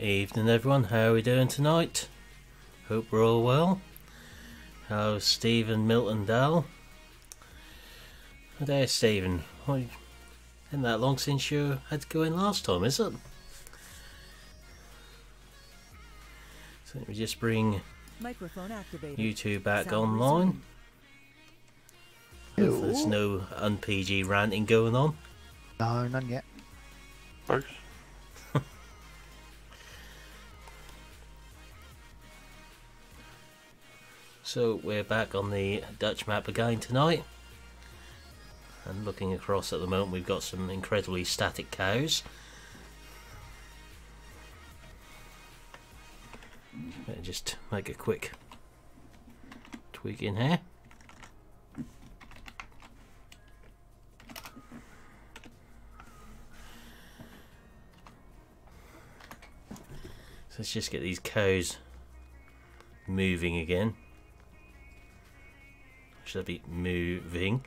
Evening everyone, how are we doing tonight? Hope we're all well. How's Stephen, Milton, Dal? Oh there Stephen, isn't that long since you had to go in last time, is it? So let me just bring you two back Sound online. resumed. Hopefully there's no un-PG ranting going on. No, none yet. First. So we're back on the Dutch map again tonight, and looking across at the moment we've got some incredibly static cows. Let me just make a quick tweak in here. So let's just get these cows moving again. Should be moving.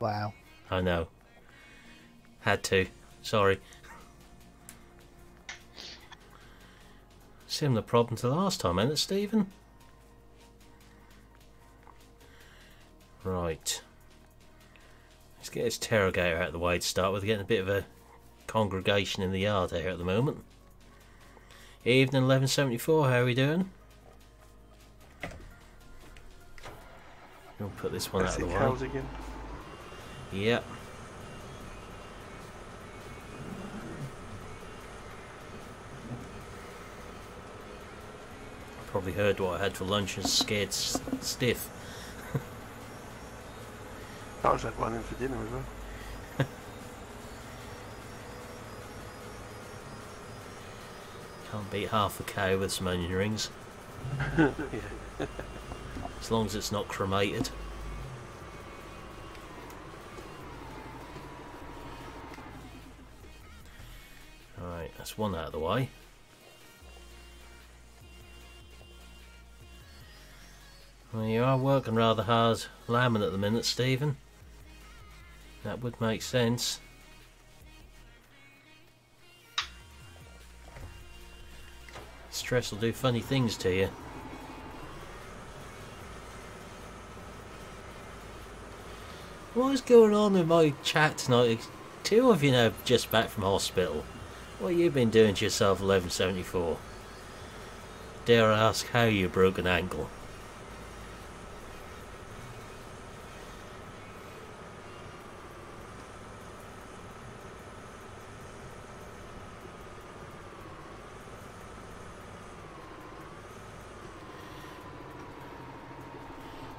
Wow. I know. Had to. Sorry. Similar problem to last time, ain't it, Stephen? Right. Let's get this interrogator out of the way to start with. Getting a bit of a congregation in the yard here at the moment. Evening 1174, how are we doing? We'll put this one out of the way. Cows again. Yep. Probably heard what I had for lunch and scared stiff. I was had one in for dinner as well. Can't beat half a cow with some onion rings. Yeah. As long as it's not cremated. Alright, that's one out of the way. Well, you are working rather hard lambing at the minute, Stephen. That would make sense. Stress will do funny things to you. What is going on in my chat tonight? Two of you now just back from hospital. What have you been doing to yourself, 1174? Dare I ask how you broke an ankle?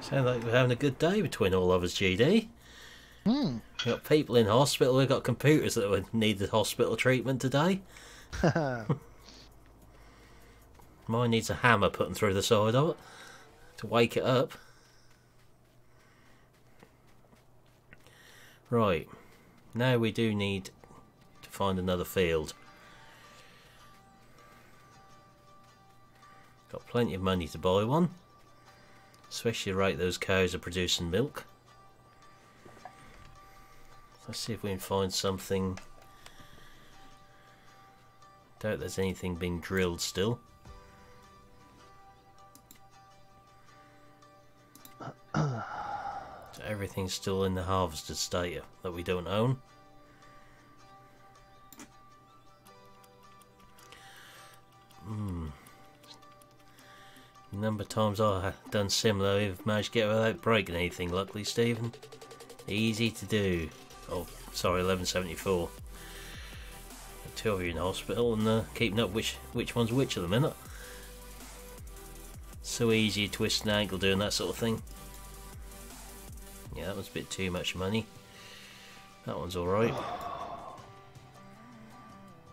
Sounds like we're having a good day between all of us, GD. We've got people in hospital, we've got computers that would need the hospital treatment today. Mine needs a hammer putting through the side of it to wake it up. Right, now we do need to find another field. Got plenty of money to buy one, especially right those cows are producing milk. Let's see if we can find something. Doubt there's anything being drilled still. So everything's still in the harvested state that we don't own. Number of times I've done similar, we've managed to get without breaking anything, luckily, Stephen. Easy to do. Oh, sorry, 1174. Two of you in hospital and keeping up which one's which at the minute. So easy to twist an ankle doing that sort of thing. Yeah, that was a bit too much money. That one's alright.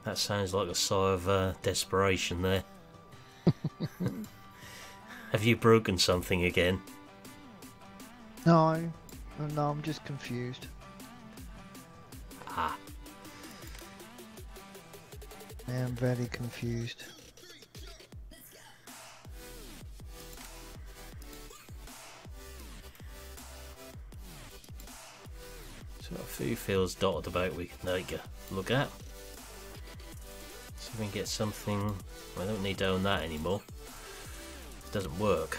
That sounds like a sigh of desperation there. Have you broken something again? No, I'm just confused. Ah. I am very confused. So a few fields dotted about we can take a look at. See if we can get something. I don't need to own that anymore. It doesn't work.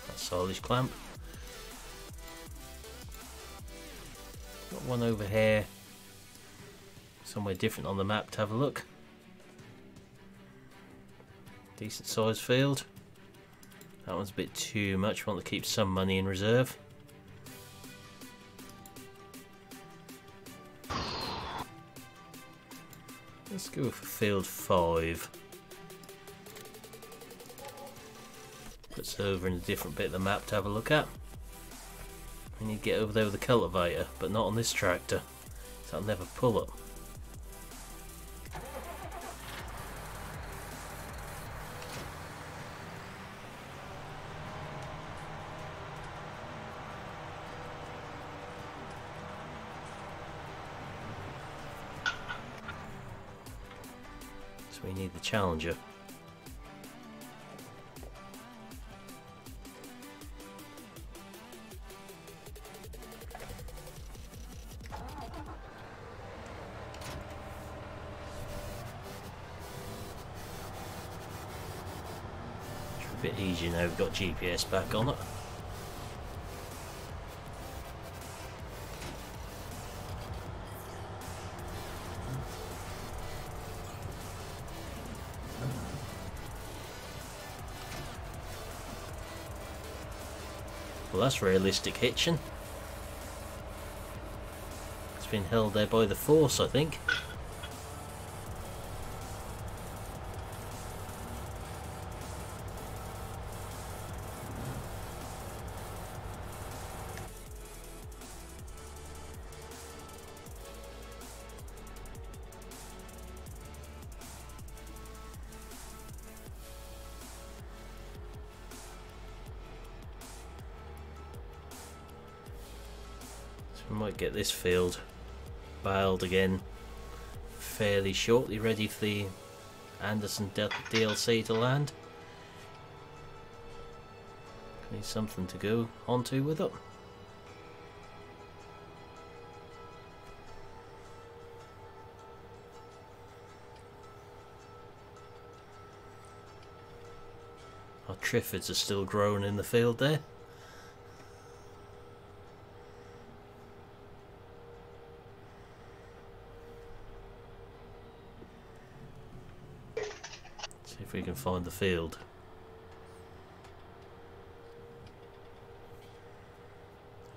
That silage clamp. Got one over here. Somewhere different on the map to have a look. Decent sized field. That one's a bit too much. Want to keep some money in reserve. Let's go for field 5. Puts over in a different bit of the map to have a look at. We need to get over there with the cultivator, but not on this tractor. So I'll never pull up. So we need the Challenger. A bit easier now we've got GPS back on it. Well, that's realistic hitching. It's been held there by the force, I think. We might get this field baled again fairly shortly, ready for the Anderson DLC to land. Need something to go onto with it. Our Triffids are still growing in the field there. See if we can find the field.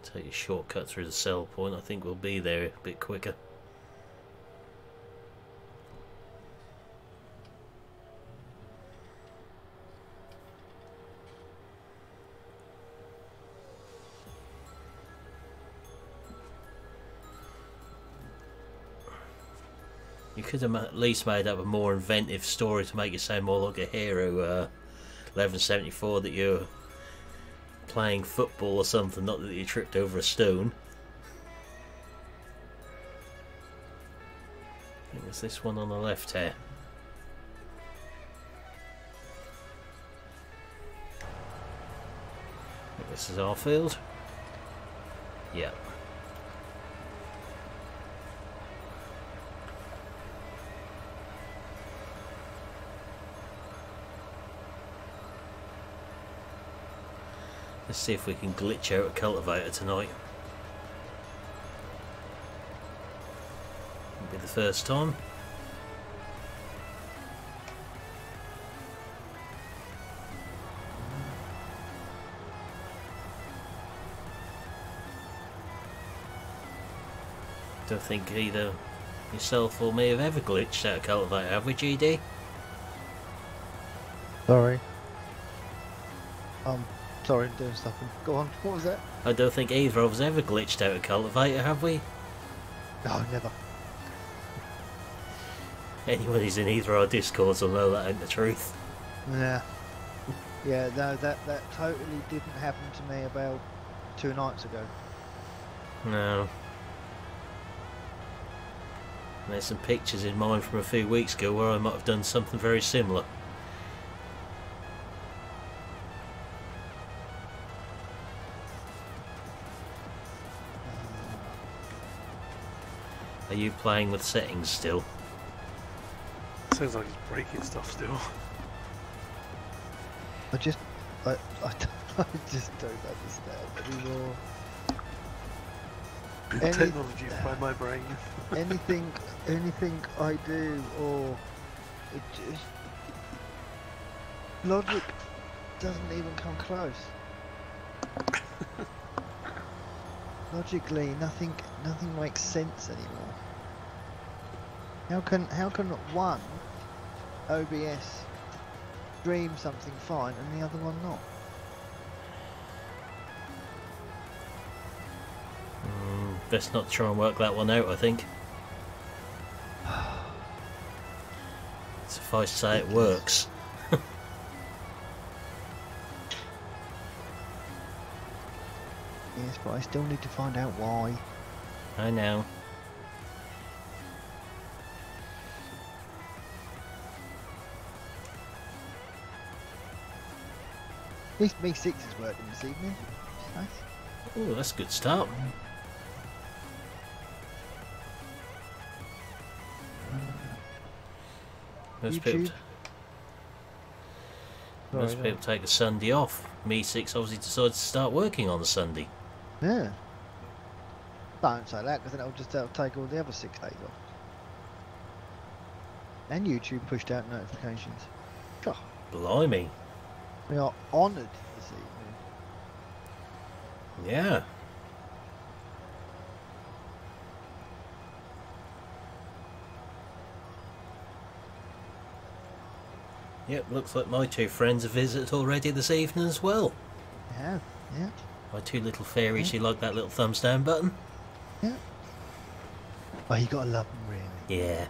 Take a shortcut through the cell point. I think we'll be there a bit quicker. You could have at least made up a more inventive story to make it sound more like a hero. 1174, that you're playing football or something, not that you tripped over a stone. I think it's this one on the left here. I think this is our field. Yeah. Let's see if we can glitch out a cultivator tonight. It'll be the first time. Don't think either yourself or me have ever glitched out a cultivator, have we, GD? Sorry. Sorry, doing something. Go on, what was that? I don't think either of us ever glitched out a cultivator, have we? No, never. Anyone who's in either of our discords will know that ain't the truth. Yeah. Yeah, no, that totally didn't happen to me about 2 nights ago. No. There's some pictures in mine from a few weeks ago where I might have done something very similar. Are you playing with settings still? Sounds like he's breaking stuff still. I just don't understand anymore. Good technology by my brain. anything I do, or it just logic doesn't even come close. Logically, nothing makes sense anymore. How can one OBS stream something fine and the other one not? Best not try and work that one out, I think. Suffice to say, it works. Yes, but I still need to find out why. I know. At least V6 is working this evening. It's nice. Oh, that's a good start. Most YouTube. people take a Sunday off. Me 6 obviously decided to start working on the Sunday. Yeah. Don't say that, because then that'll take all the other 6 days off. And YouTube pushed out notifications. God, Blimey. we are honoured this evening. Yeah. Yep, looks like my two friends have visited already this evening as well. Yeah, yeah, My two little fairies who like that little thumbs down button. yeah. Oh, you gotta love them, really. Yeah.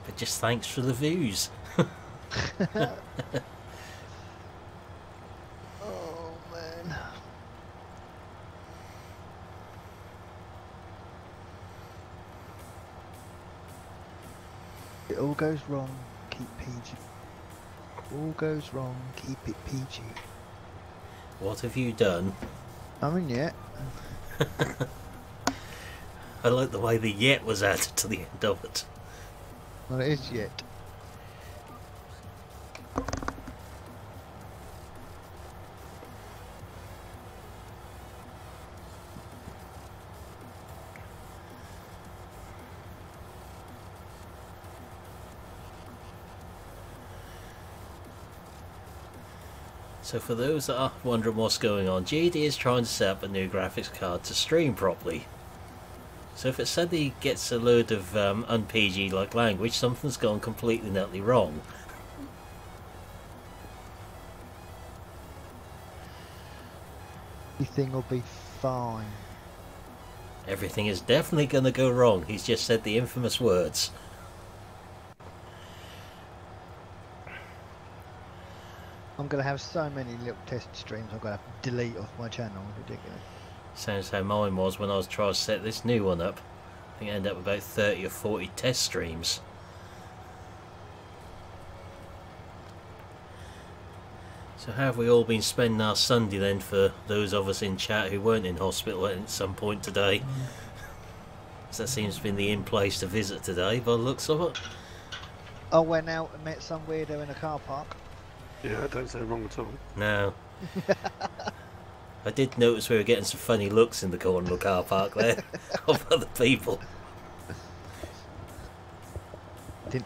But just thanks for the views. Oh, man. It all goes wrong, keep PG. All goes wrong, keep it PG. What have you done? I mean, yeah. I like the way the yet was added to the end of it. Well, it is yet. So for those that are wondering what's going on, GD is trying to set up a new graphics card to stream properly. So if it suddenly gets a load of un-PG like language, something's gone completely and utterly wrong. Everything will be fine. Everything is definitely going to go wrong. He's just said the infamous words. I'm going to have so many little test streams I'm going to have to delete off my channel. Ridiculous. Sounds how mine was when I was trying to set this new one up. I think I ended up with about 30 or 40 test streams. So how have we all been spending our Sunday then, for those of us in chat who weren't in hospital at some point today? So that seems to have been the in place to visit today by the looks of it. I went out and met some weirdo in a car park. Yeah, that don't sound wrong at all. No. I did notice we were getting some funny looks in the corner of the car park there of other people.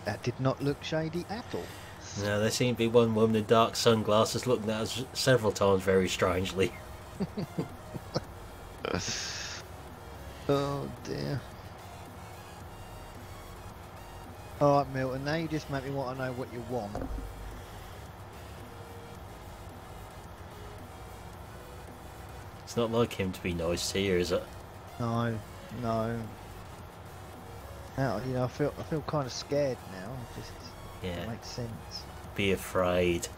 That did not look shady at all. No, there seemed to be one woman in dark sunglasses looking at us several times very strangely. Oh dear. Alright, Milton, now you just make me want to know what you want. It's not like him to be nice to you, is it? No, no. Now, you know, I feel kind of scared now. Just Yeah. it makes sense. Be afraid.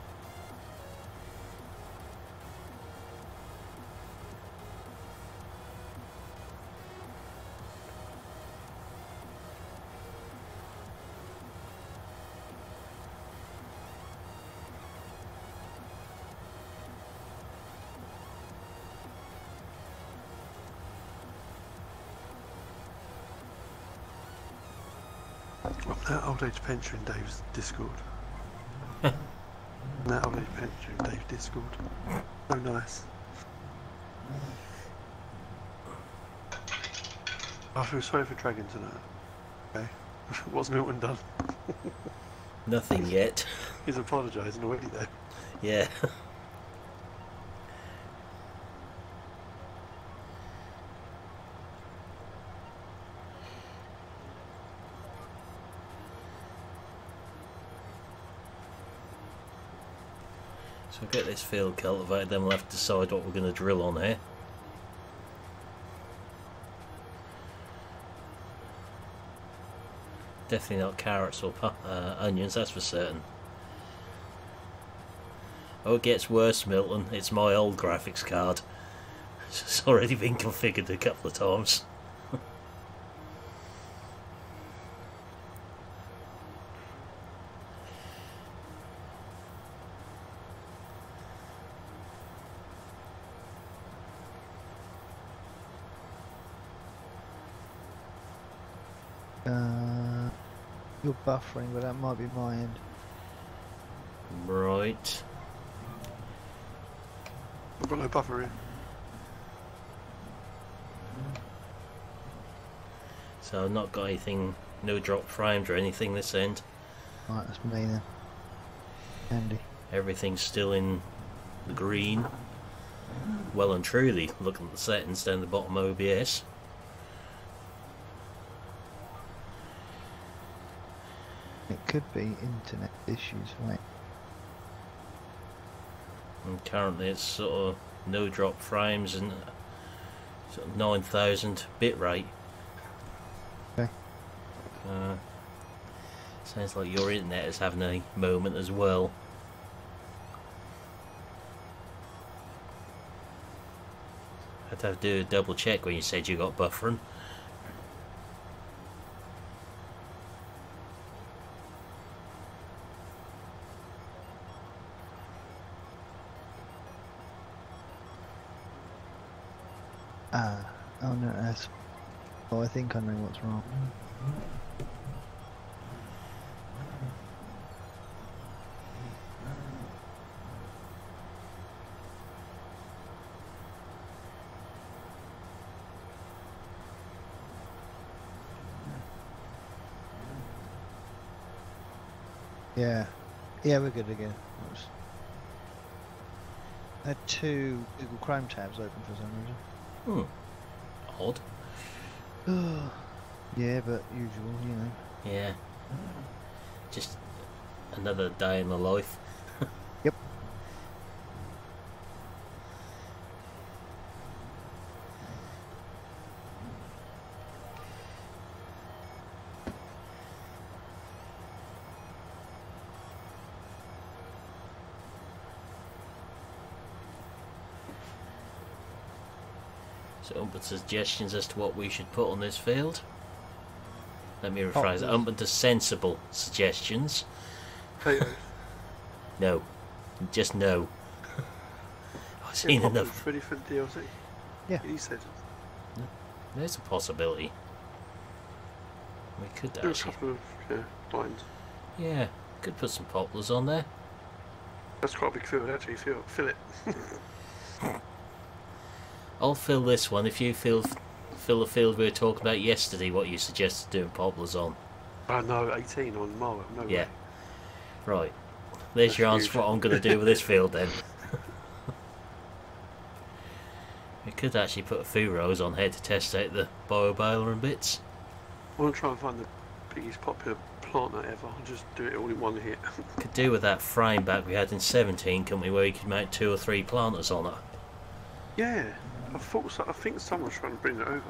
That old age pension Dave's Discord. That old age pension Dave's Discord. Oh nice. I feel sorry for Dragon tonight. Okay. What's Milton done? Nothing yet. He's apologising already though. Yeah. So we'll get this field cultivated, then we'll have to decide what we're going to drill on here. Definitely not carrots or onions, that's for certain. Oh, it gets worse, Milton. It's my old graphics card. It's already been configured a couple of times. You're buffering, but that might be my end. Right. I've got no buffer here. So I've not got anything, no drop frames or anything this end. Right, that's me then. Andy. Everything's still in the green. Well and truly, looking at the settings down the bottom of OBS. It could be internet issues, right? And currently it's sort of no drop frames and sort of 9,000 bit rate. Okay. Sounds like your internet is having a moment as well. I'd have to do a double check when you said you got buffering. Oh no, that's... Oh, I think I know what's wrong. Yeah. Yeah, we're good again. I had 2 Google Chrome tabs open for some reason. Odd. Yeah, but usual, you know. Yeah. Just another day in the life. Yep. So open suggestions as to what we should put on this field. Let me rephrase it. Open to sensible suggestions. Potatoes. No. Just no. I've seen enough. Ready for the DLC? Yeah. He said. There's a possibility. We could There are a actually... couple of lines. Yeah, could put some poplars on there. That's quite a big field actually. Fill it. I'll fill this one if you fill the field we were talking about yesterday, what you suggested doing poplars on. No, 18 on Marlow. No Yeah. way. Right. There's That's your answer huge. for what I'm going to do with this field then. We could actually put a few rows on here to test out the bio-baler and bits. I want to try and find the biggest popular planter ever. I'll just do it all in one hit. Could do with that frame back we had in 17, couldn't we, where you could mount 2 or 3 planters on it. Yeah. I think someone's trying to bring it over.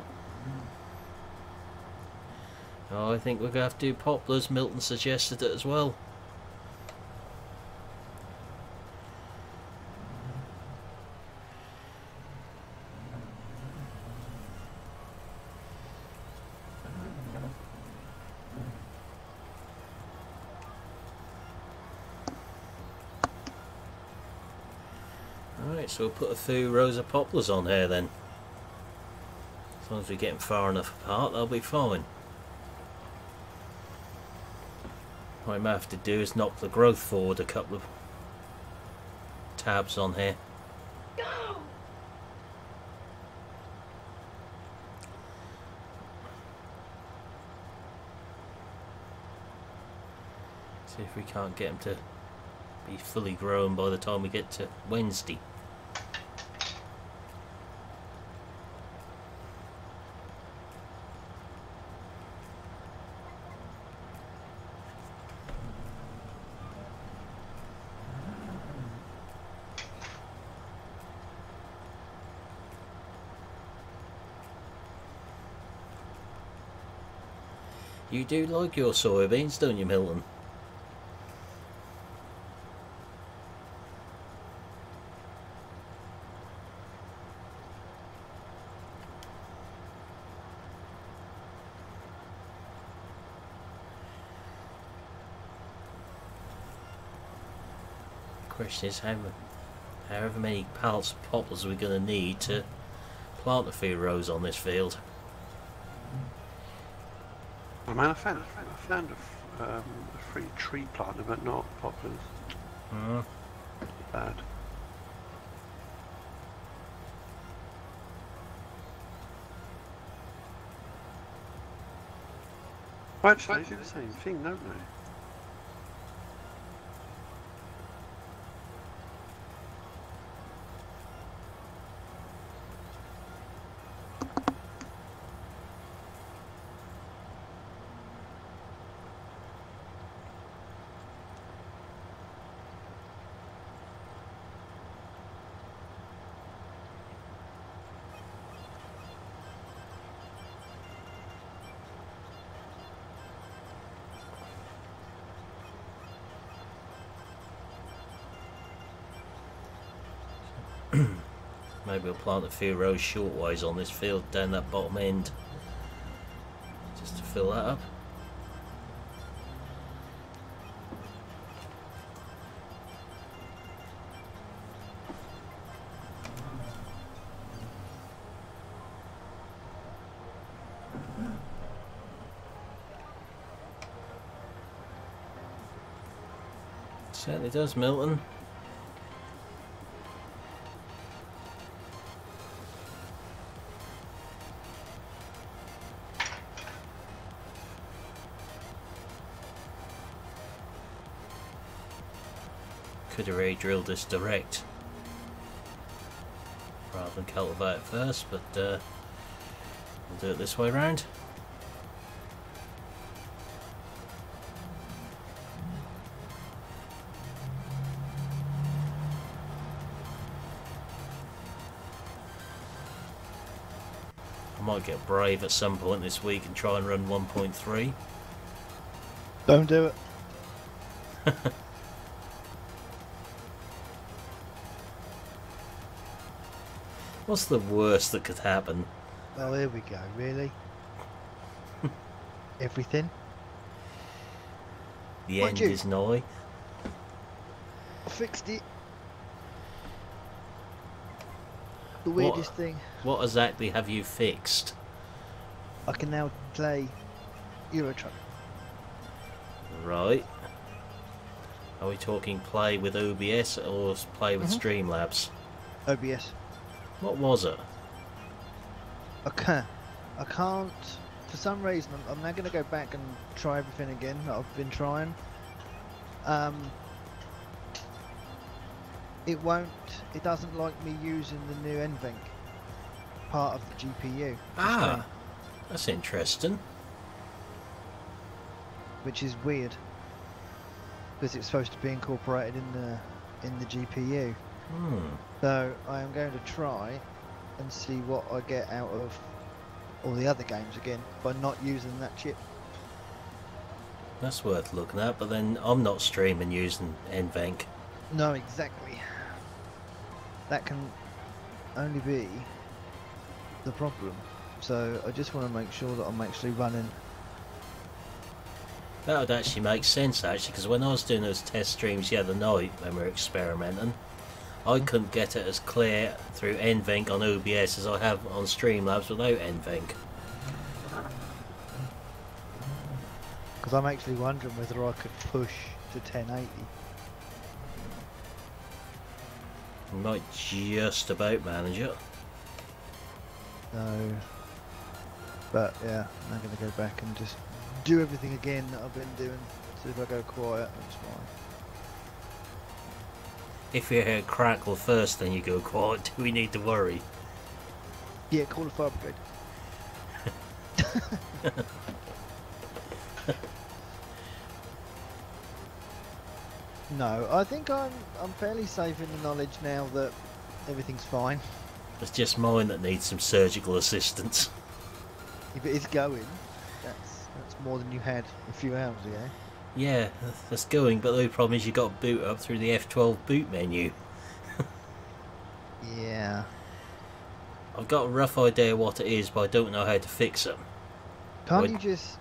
Oh, I think we're going to have to do poplars. Milton suggested it as well. Alright, so we'll put a few rows of poplars on here then. As long as we're getting far enough apart, they'll be fine. What I might have to do is knock the growth forward a couple of tabs on here. See if we can't get them to be fully grown by the time we get to Wednesday. You do like your soybeans, don't you, Milton? Question is however many pallets of poplars we're going to need to plant a few rows on this field. I mean, I found a free tree planter, but not poplars. Bad. Actually, they do the same thing, don't they? Maybe we'll plant a few rows shortwise on this field down that bottom end, just to fill that up. Certainly does, Milton. Could have really drilled this direct rather than cultivate it first, but we'll do it this way round. I might get brave at some point this week and try and run 1.3. Don't do it. What's the worst that could happen? Well, here we go, really? Everything? The Mind end you, is nigh. I fixed it. The weirdest thing. What exactly have you fixed? I can now play Euro Truck. Right. Are we talking play with OBS or play with Streamlabs? OBS. What was it? I can't. For some reason, I'm now going to go back and try everything again that I've been trying. It won't. It doesn't like me using the new NVENC part of the GPU. Ah, that's interesting. Which is weird, because it's supposed to be incorporated in the GPU. So I am going to try and see what I get out of all the other games again by not using that chip. That's worth looking at, but then I'm not streaming using NVENC. No, exactly. That can only be the problem. So I just want to make sure that I'm actually running. That would actually make sense, actually, because when I was doing those test streams the other night when we were experimenting, I couldn't get it as clear through NVENC on OBS as I have on Streamlabs without NVENC. Because I'm actually wondering whether I could push to 1080. Might just about manage it. No. But yeah, I'm going to go back and just do everything again that I've been doing. So if I go quiet, that's fine. If you hear crackle first, then you go quiet. Do we need to worry? Yeah, call the fire brigade. No, I think I'm fairly safe in the knowledge now that everything's fine. It's just mine that needs some surgical assistance. If it is going, that's more than you had a few hours ago. Yeah, that's going, but the only problem is you got to boot up through the F12 boot menu. Yeah. I've got a rough idea what it is, but I don't know how to fix it. Can't you just...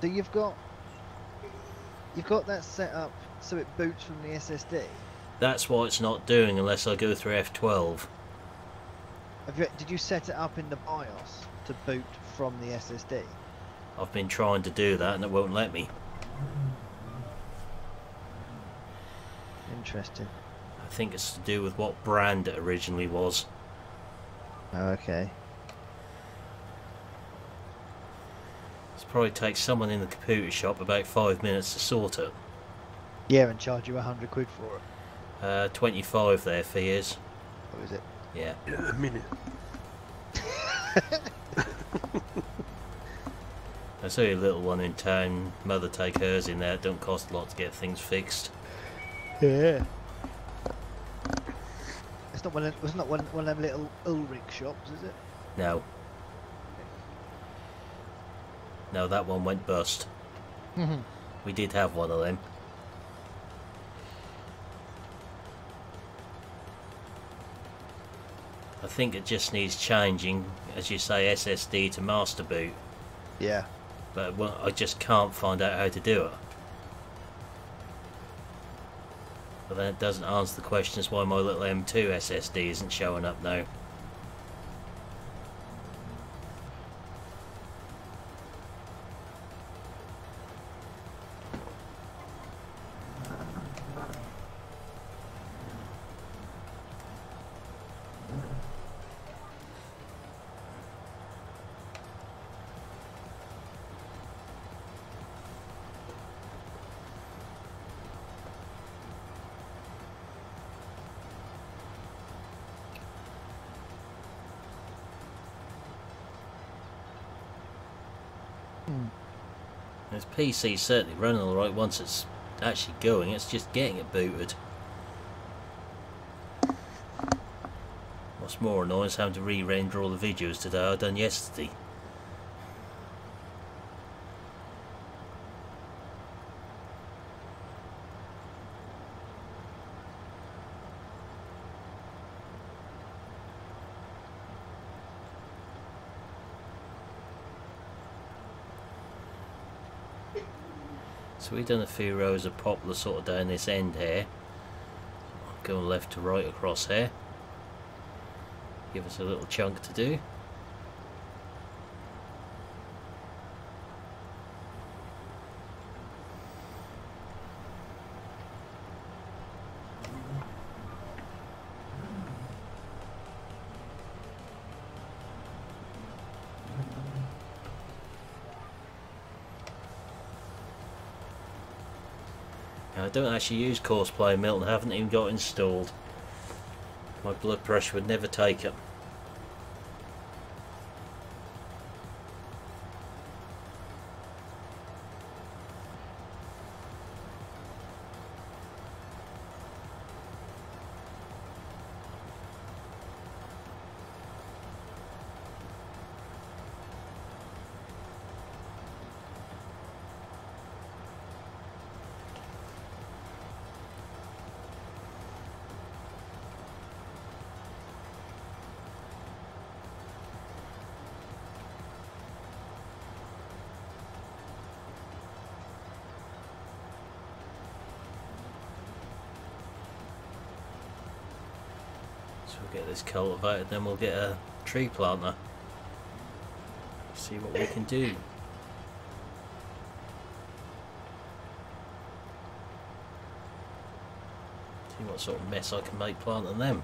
So you've got that set up so it boots from the SSD? That's why it's not doing unless I go through F12. Did you set it up in the BIOS to boot from the SSD? I've been trying to do that and it won't let me. Interesting. I think it's to do with what brand it originally was. Oh, okay. It's probably takes someone in the computer shop about 5 minutes to sort it. Yeah, and charge you 100 quid for it. 25 their fee is. What is it? Yeah. Yeah, a minute. There's only a little one in town. Mother take hers in there. It don't cost a lot to get things fixed. Yeah. It's not one of them little Ulrich shops, is it? No. No, that one went bust. We did have one of them. I think it just needs changing, as you say, SSD to master boot. Yeah. But I just can't find out how to do it. But then it doesn't answer the question as why my little M2 SSD isn't showing up now. This PC's certainly running alright once it's actually going, it's just getting it booted. What's more annoying is having to re-render all the videos today I done yesterday. So we've done a few rows of poplar sort of down this end here. Going left to right across here. Give us a little chunk to do. I don't actually use Courseplay Milton, I haven't even got it installed. My blood pressure would never take it. So we'll get this cultivated, then we'll get a tree planter. See what we can do. See what sort of mess I can make planting them.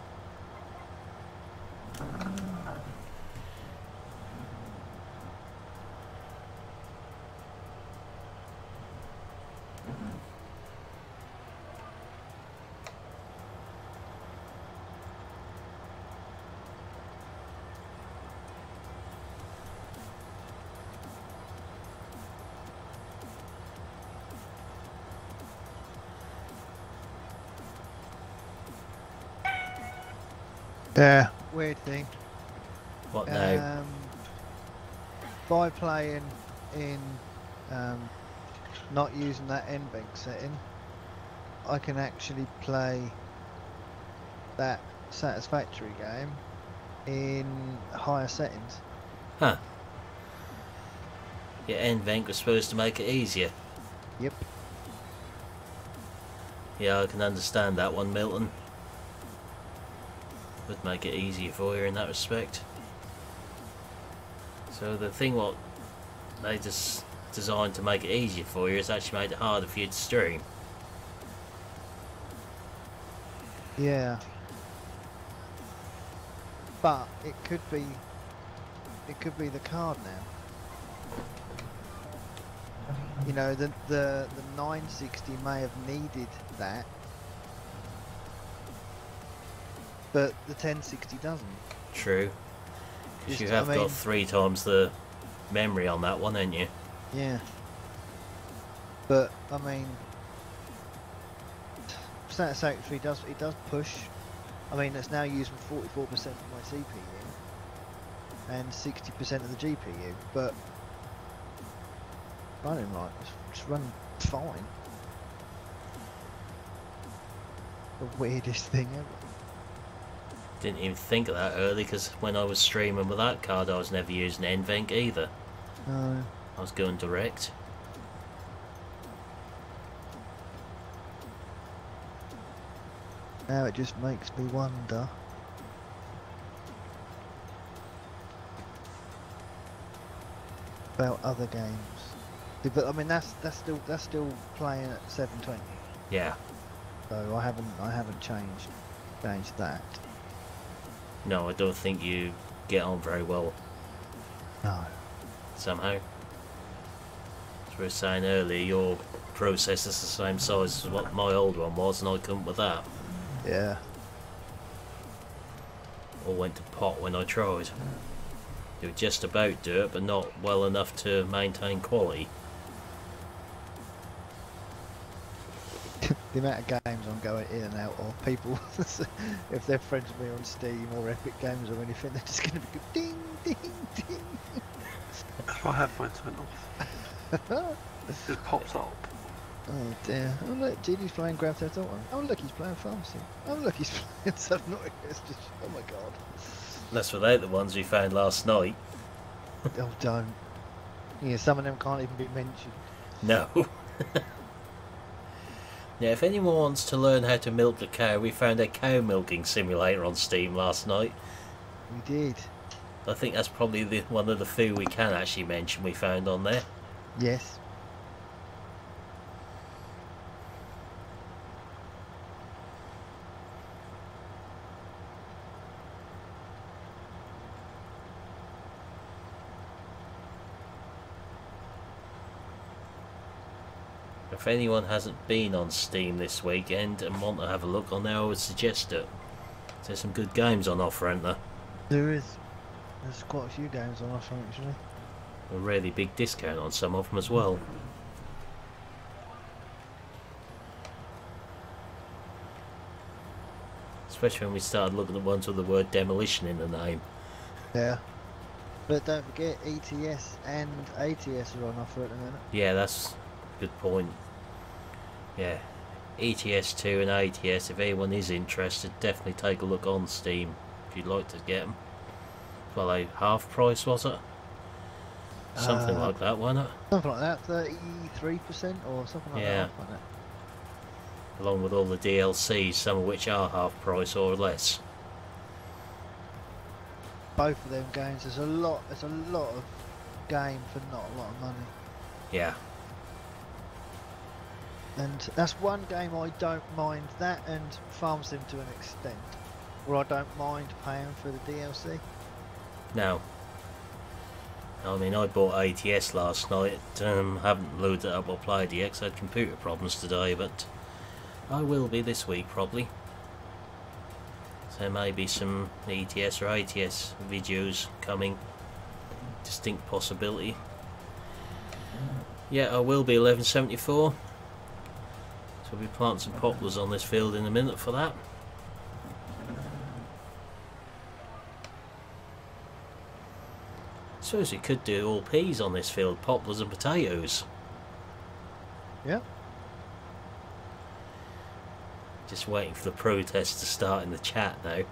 Yeah, weird thing. What now? By playing in not using that NVENC setting, I can actually play that satisfactory game in higher settings. Huh. Your NVENC was supposed to make it easier. Yep. Yeah, I can understand that one, Milton. Would make it easier for you in that respect. So the thing what they just designed to make it easier for you is actually made it harder for you to stream. Yeah. But it could be the card now. You know, the 960 may have needed that, but the 1060 doesn't. True. Because you Just, have I mean, got 3 times the memory on that one, haven't you? Yeah. But I mean, Satisfactory does push. I mean, it's now using 44% of my CPU and 60% of the GPU, but running right, it's running fine. The weirdest thing ever. Didn't even think of that early, because when I was streaming with that card I was never using NVENC either. No. I was going direct. Now it just makes me wonder. About other games. But I mean that's still playing at 720. Yeah. So I haven't changed that. No, I don't think you get on very well No. somehow. As we were saying earlier, your processor's the same size as what my old one was, and I couldn't with that. Yeah. All went to pot when I tried. It would just about do it, but not well enough to maintain quality. The amount of games I'm going in and out of, people, if they're friends with me on Steam or Epic Games or anything, they're just going to be ding, ding, ding. If I have mine turned off, it just pops up. Oh dear. Oh look, Genie's playing Grand Theft Auto. Oh look, he's playing Pharmacy. Oh look, he's playing Subnautica. It's just, oh my god. That's without the ones we found last night. Oh don't. Yeah, some of them can't even be mentioned. No. Now, if anyone wants to learn how to milk a cow, we found a cow milking simulator on Steam last night. We did. I think that's probably one of the few we can actually mention we found on there. Yes. If anyone hasn't been on Steam this weekend and want to have a look on there, I would suggest it. There's some good games on offer, aren't there? There is. There's quite a few games on offer actually. A really big discount on some of them as well. Especially when we started looking at ones with the word demolition in the name. Yeah. But don't forget, ETS and ATS are on offer at the minute. Yeah, that's a good point. Yeah, ETS2 and ATS, if anyone is interested, definitely take a look on Steam if you'd like to get them. Well, half price, was it? Something like that, wasn't it? Something like that, 33% or something like Yeah. that. Wasn't it? Along with all the DLCs, some of which are half price or less. Both of them games, there's a lot of game for not a lot of money. Yeah. And that's one game I don't mind, that and Farm Sim to an extent, where I don't mind paying for the DLC. No. I mean, I bought ATS last night. Haven't loaded it up or played it yet 'cause I had computer problems today, but I will be this week probably. So there may be some ETS or ATS videos coming. Distinct possibility. Yeah, I will be 1174. So we'll be planting some poplars on this field in a minute for that. Suppose we could do all peas on this field, poplars and potatoes. Yeah. Just waiting for the protest to start in the chat now.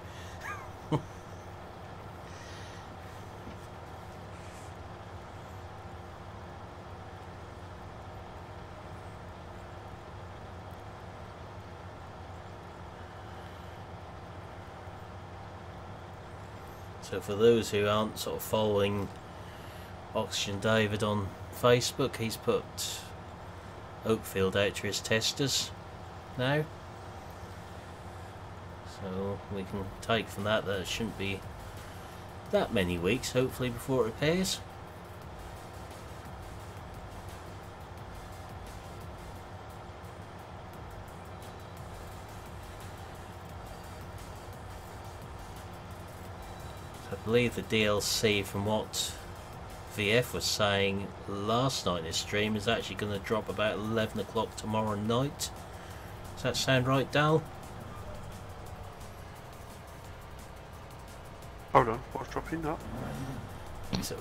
So for those who aren't sort of following Oxygen David on Facebook, he's put Oakfield out to his testers now. So we can take from that it shouldn't be that many weeks, hopefully, before it repairs. I believe the DLC, from what VF was saying last night in his stream, is actually going to drop about 11 o'clock tomorrow night. Does that sound right, Dal? Hold on, what's dropping up? So,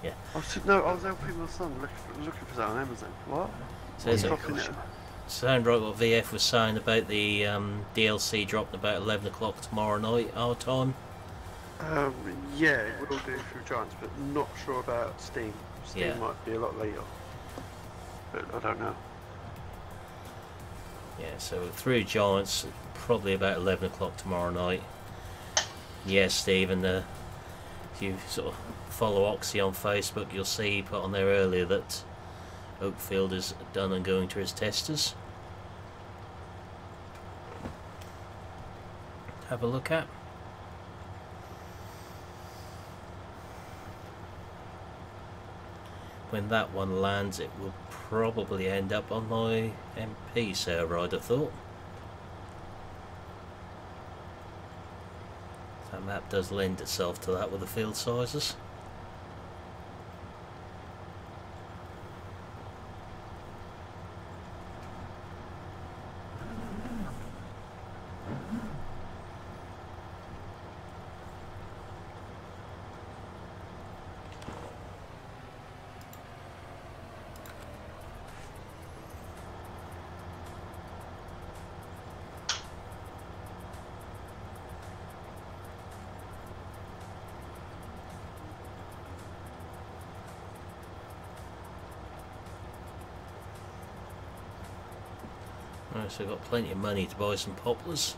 yeah. I was helping my son looking for that on Amazon. What? So is it Dropping it? sound right what VF was saying about the DLC dropping about 11 o'clock tomorrow night, our time? Yeah, it will do through Giants, but not sure about Steam. Steam Yeah. might be a lot later, but I don't know. Yeah, so through Giants, probably about 11 o'clock tomorrow night. Yes, Stephen, if you sort of follow Oxy on Facebook, you'll see he put on there earlier that Oakfield is done and going to his testers. Have a look at. When that one lands, it will probably end up on my MP server, I'd have thought. That map does lend itself to that with the field sizes. Right, so I've got plenty of money to buy some poplars.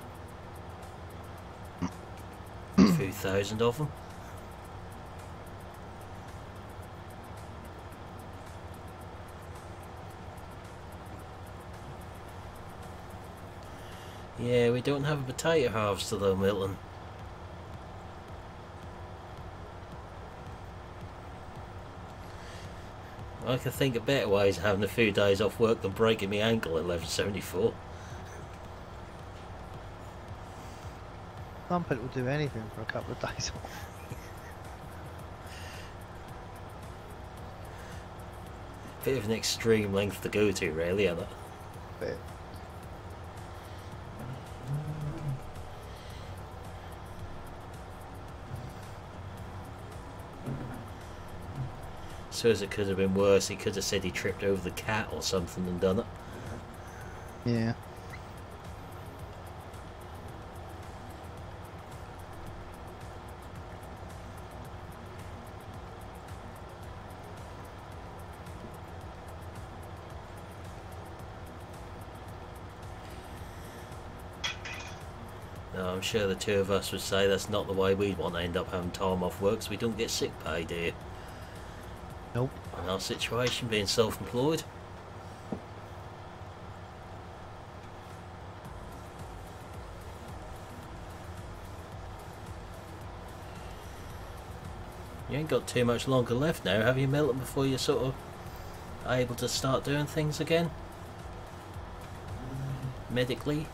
A few thousand of them. Yeah, we don't have a potato harvester though, Milton. I can think of better ways of having a few days off work than breaking my ankle at 1174. Some people do anything for a couple of days off. Bit of an extreme length to go to, really, isn't it? But Suppose it could have been worse. He could have said he tripped over the cat or something and done it. yeah. No, I'm sure the two of us would say that's not the way we'd want to end up having time off work, so we don't get sick pay, do you? Nope. In our situation, being self-employed. You ain't got too much longer left now, have you, Milton, before you're sort of able to start doing things again? Medically?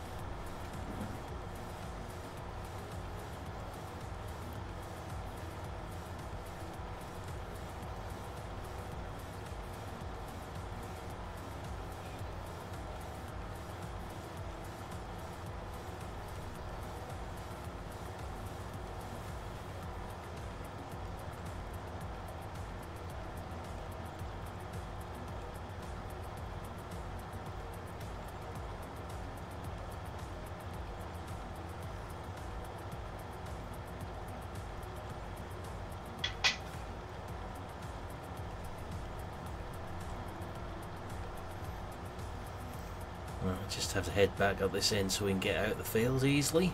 Well, I just have to head back up this end so we can get out of the field easily.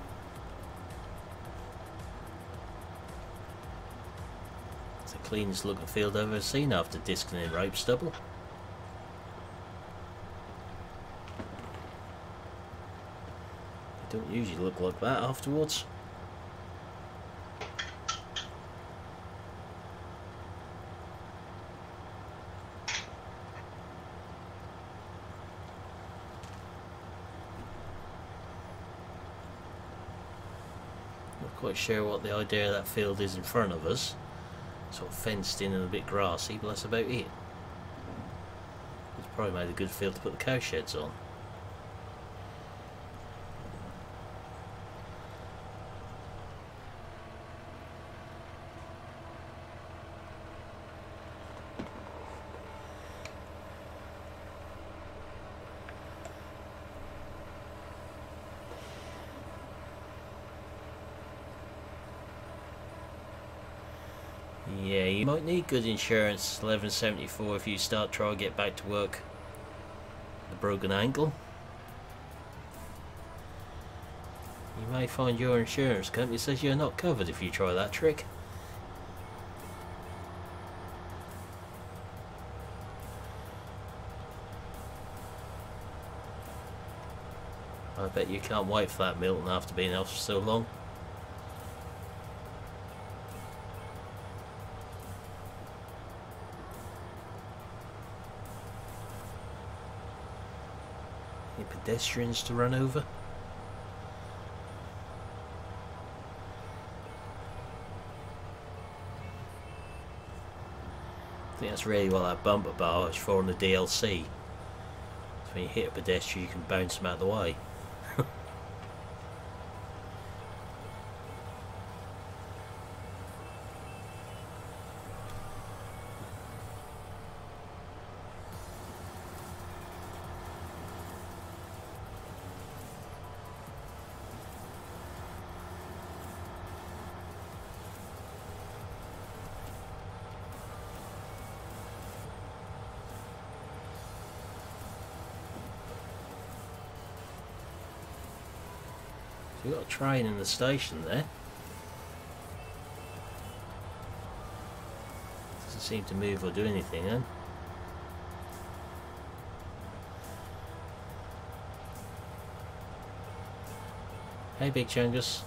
It's the cleanest looking field I've ever seen after disking in rape stubble. They don't usually look like that afterwards. Quite sure what the idea of that field is in front of us. Sort of fenced in and a bit grassy, but that's about it. It's probably made a good field to put the cow sheds on. Yeah, you might need good insurance, 1174, if you start trying to get back to work with a broken ankle. You may find your insurance company says you're not covered if you try that trick. I bet you can't wait for that, Milton, after being off for so long. Pedestrians to run over. I think that's really what that bumper bar is for on the DLC. So when you hit a pedestrian you can bounce them out of the way. We've got a train in the station there. Doesn't seem to move or do anything then. Hey Big Chungus.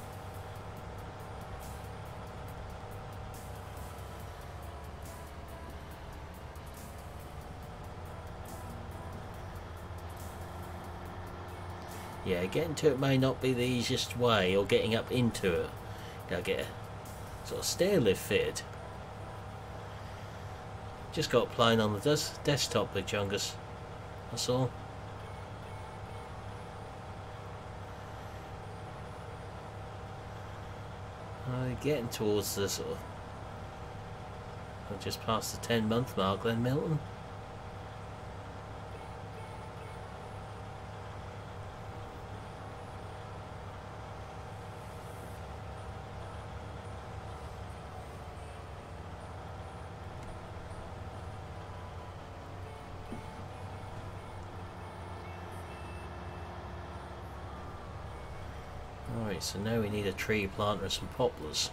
Yeah, getting to it may not be the easiest way, or getting up into it. You gotta get a sort of stair lift fitted. Just got playing on the desktop, Big Chungus. That's all. Getting towards the sort of... I've just passed the 10-month mark then, Milton. Alright, so now we need a tree planter and some poplars.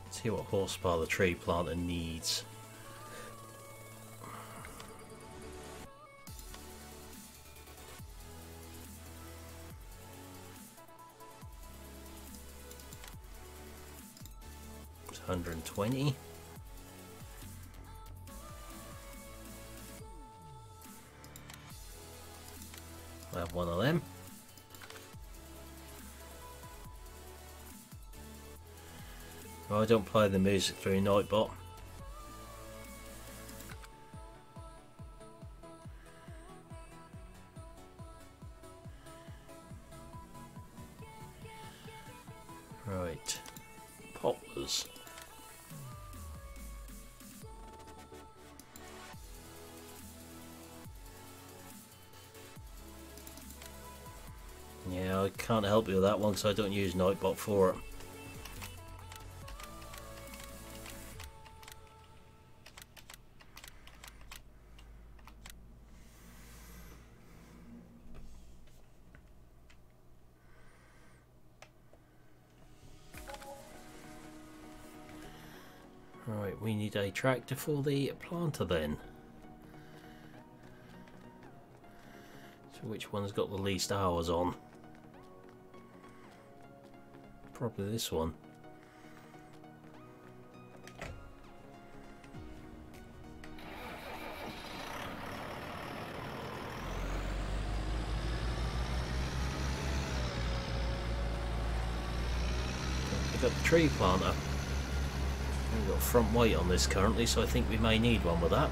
Let's see what horsepower the tree planter needs. 120. I'll have one of them. Oh, I don't play the music through Nightbot. Right, poplars. Yeah, I can't help you with that one because I don't use Nightbot for it. Right, we need a tractor for the planter then. So which one's got the least hours on? Probably this one. Pick up the tree planter. We've got front weight on this currently, so I think we may need one with that.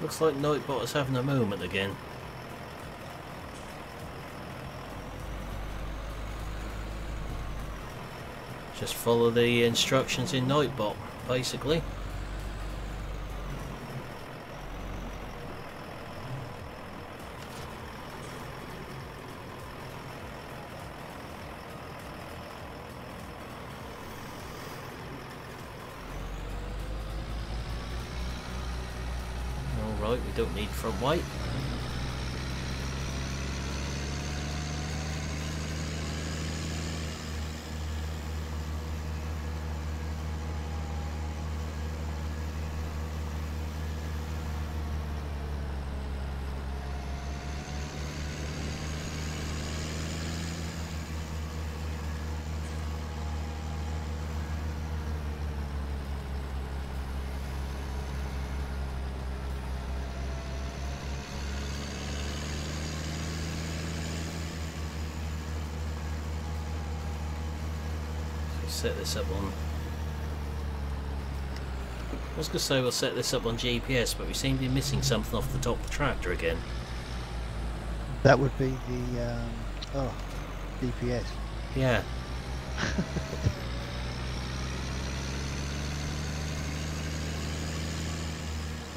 Looks like Nightbot is having a moment again. Just follow the instructions in Nightbot, basically. Alright, we don't need front weight. Set this up on... I was going to say we'll set this up on GPS, but we seem to be missing something off the top of the tractor again. That would be the DPS. Yeah.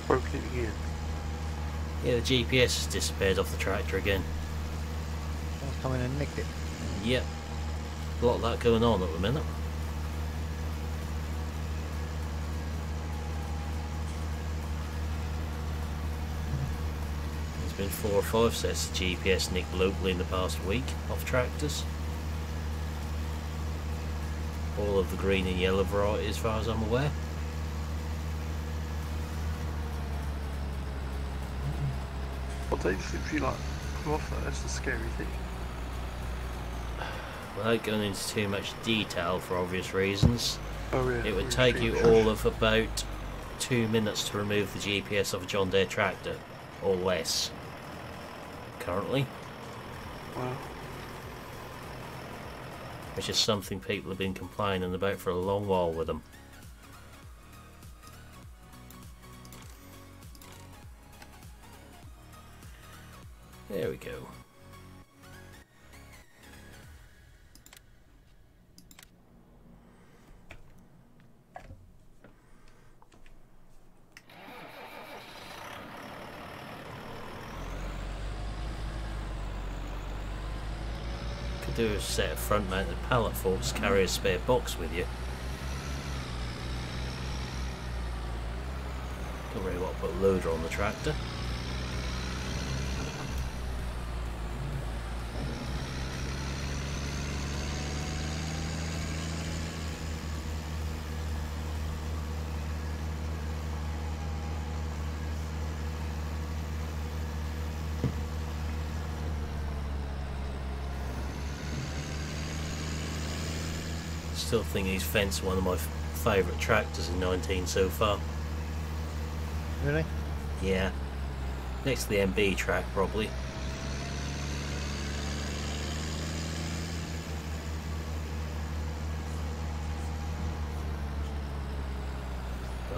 Broken it again. Yeah, the GPS has disappeared off the tractor again. Someone's come in and nicked it. Yep. A lot of that going on at the minute. There's been 4 or 5 sets of GPS nicked locally in the past week off tractors. All of the green and yellow variety as far as I'm aware. Well, they just literally like pull off that, that's the scary thing. Without going into too much detail for obvious reasons, Oh yeah. it would take you all of about 2 minutes to remove the GPS of a John Deere tractor, or less, currently. Wow. Which is something people have been complaining about for a long while with them. There we go. Could do a set of front mounted pallet forks, carry a spare box with you. Don't really want to put a loader on the tractor. still think he's fenced one of my favourite tractors in 19 so far. Really? Yeah. Next to the MB track, probably.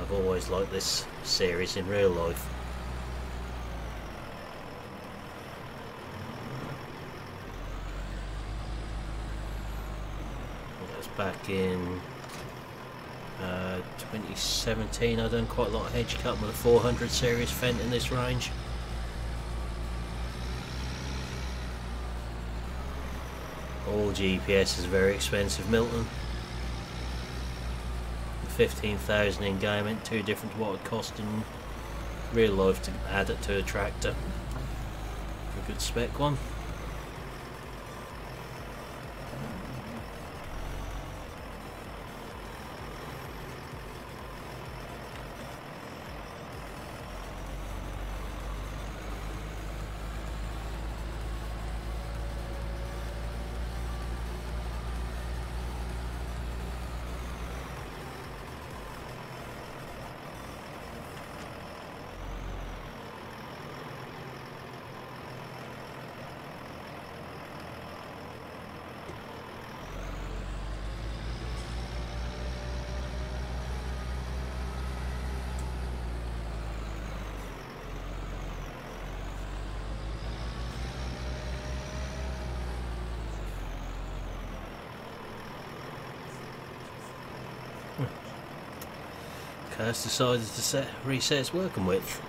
I've always liked this series in real life. That was back in 2017. I've done quite a lot of hedge cutting with a 400 series Fendt in this range. All GPS is very expensive, Milton. 15,000 in game ain't too different to what it would cost in real life to add it to a tractor. A good spec one. Has decided to reset its working width.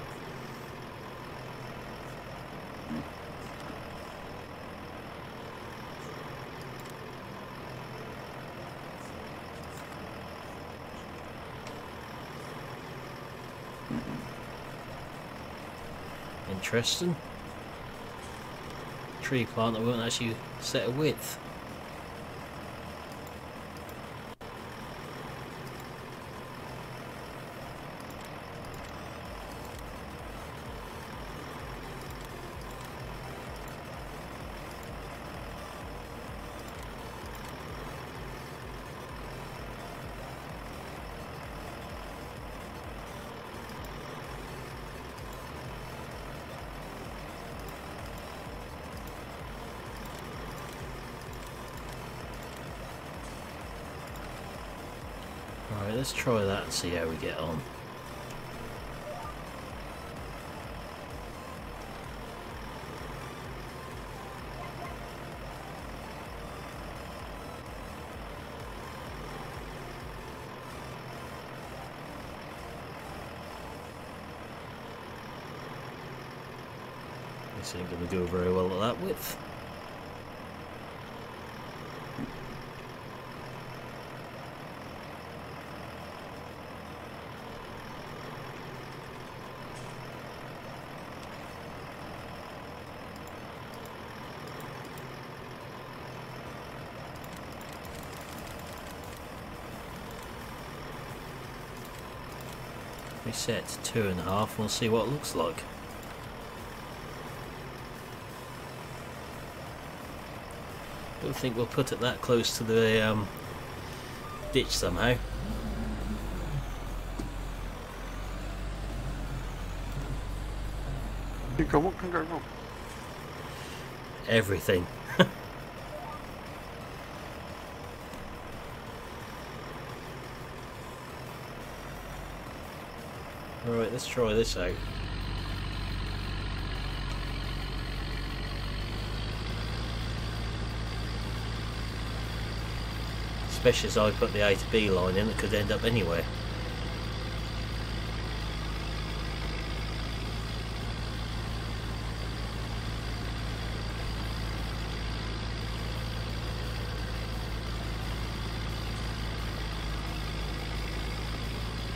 Interesting. Tree plant that won't actually set a width. Alright, let's try that and see how we get on. This ain't going to go very well at that width. We set to 2.5, we'll see what it looks like. Don't think we'll put it that close to the ditch somehow. What can go wrong? Everything. Alright, let's try this out. Especially as I put the A to B line in, it could end up anywhere.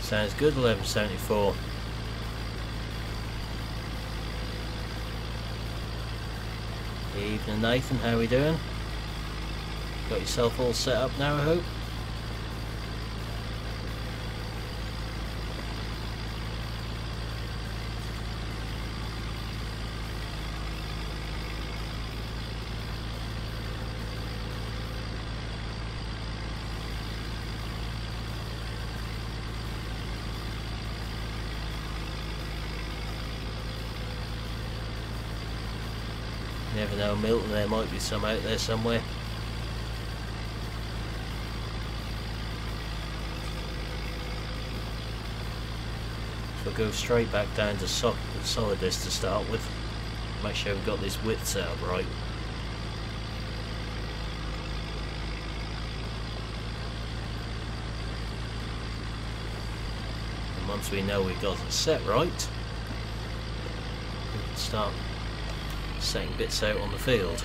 Sounds good, 1174. Evening Nathan, how we doing? Got yourself all set up now, I hope? never know, Milton, there might be some out there somewhere. So we'll go straight back down to Solidus to start with. Make sure we've got this width set up right. And once we know we've got it set right, we can start setting bits out on the field.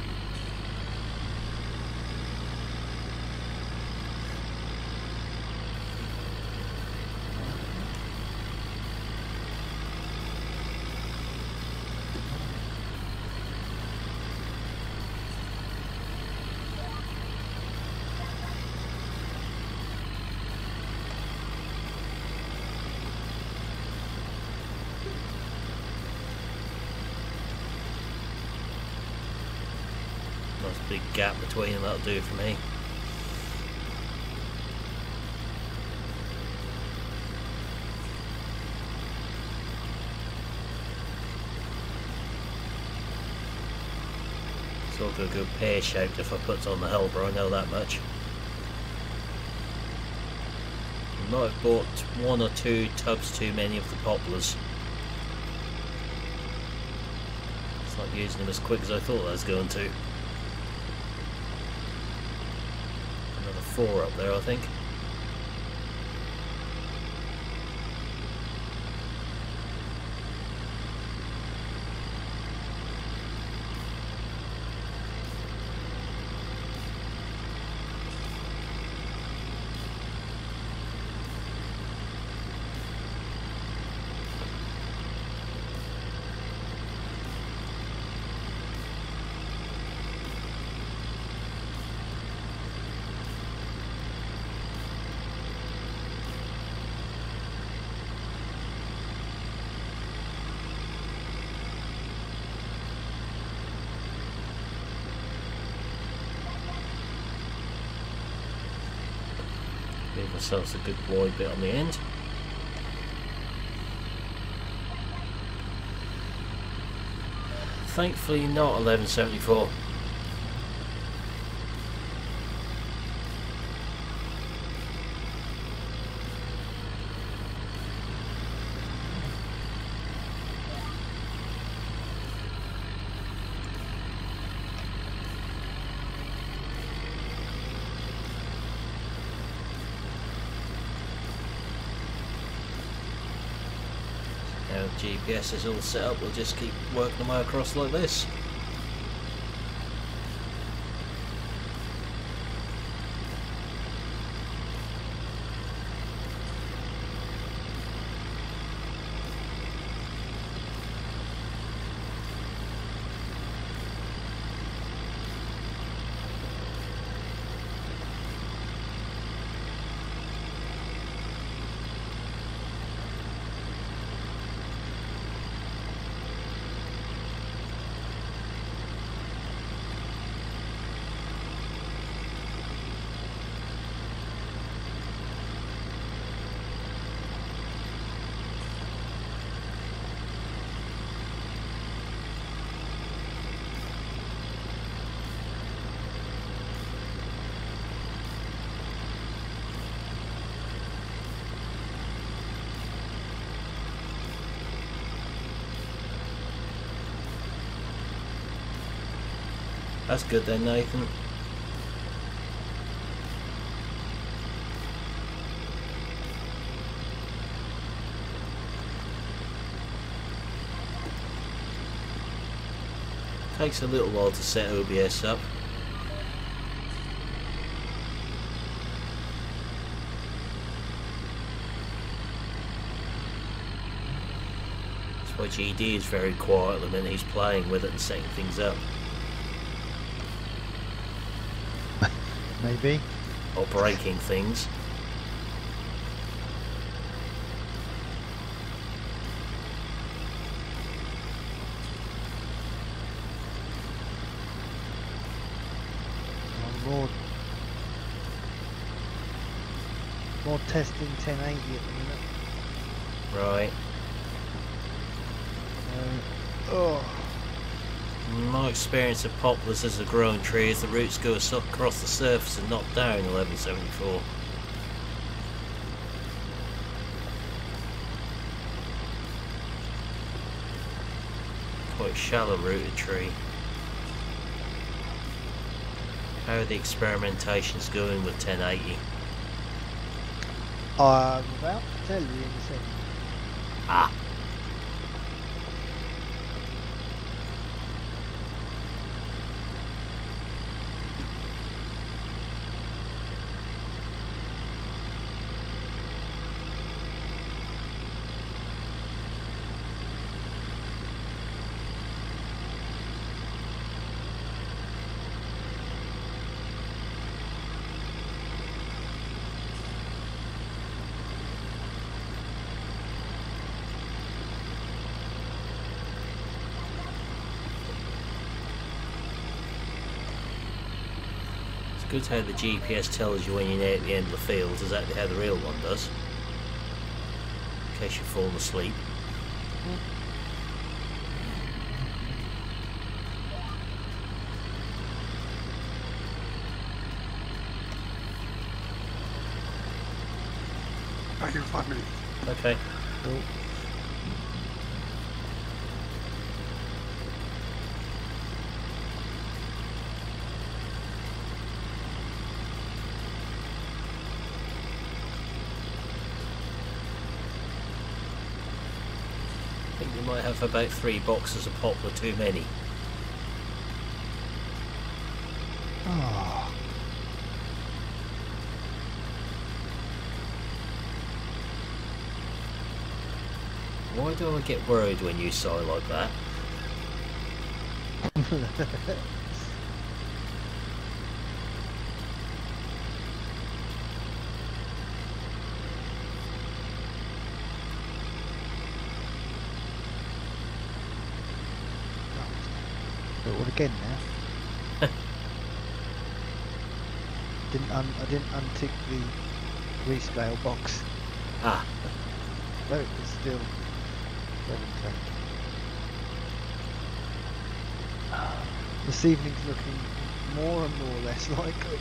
Nice big gap between them, that'll do for me. It's all good pear-shaped if I put on the helper, I know that much. I might have bought 1 or 2 tubs too many of the poplars. It's not using them as quick as I thought I was going to. 4 up there, I think. Give ourselves a good wide bit on the end. Thankfully not 1174. Now GPS is all set up, we'll just keep working them way across like this. That's good then, Nathan. Takes a little while to set OBS up. That's why GD is very quiet the minute he's playing with it and setting things up. Maybe. Or breaking things. More testing 1080 at the minute. Right. Oh. My experience of poplars as a growing tree is the roots go across the surface and knock down 1174. Quite shallow rooted tree. How are the experimentations going with 1080? I'm about to tell you in a second. Ah! Good how the GPS tells you when you're near at the end of the field, exactly how the real one does. In case you've fallen asleep. Back in 5 minutes. Okay. Cool. I think you might have about 3 boxes of poplar too many. Oh. Why do I get worried when you sigh like that? Do it all again now. I didn't untick the rescale box. Ah, No, it was still 720. This evening's looking more and more less likely.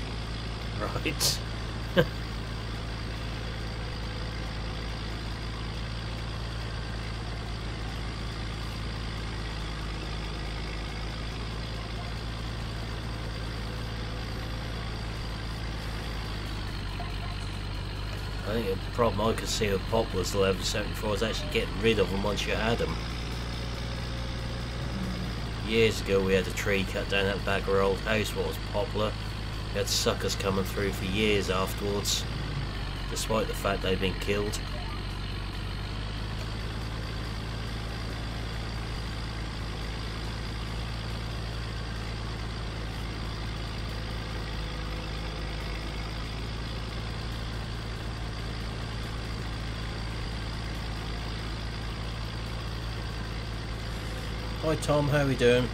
right. I think the problem I could see with poplars, the 1174, is actually getting rid of them once you had them. Years ago we had a tree cut down at the back of our old house what was poplar. We had suckers coming through for years afterwards, despite the fact they'd been killed. Hi Tom, how are we doing?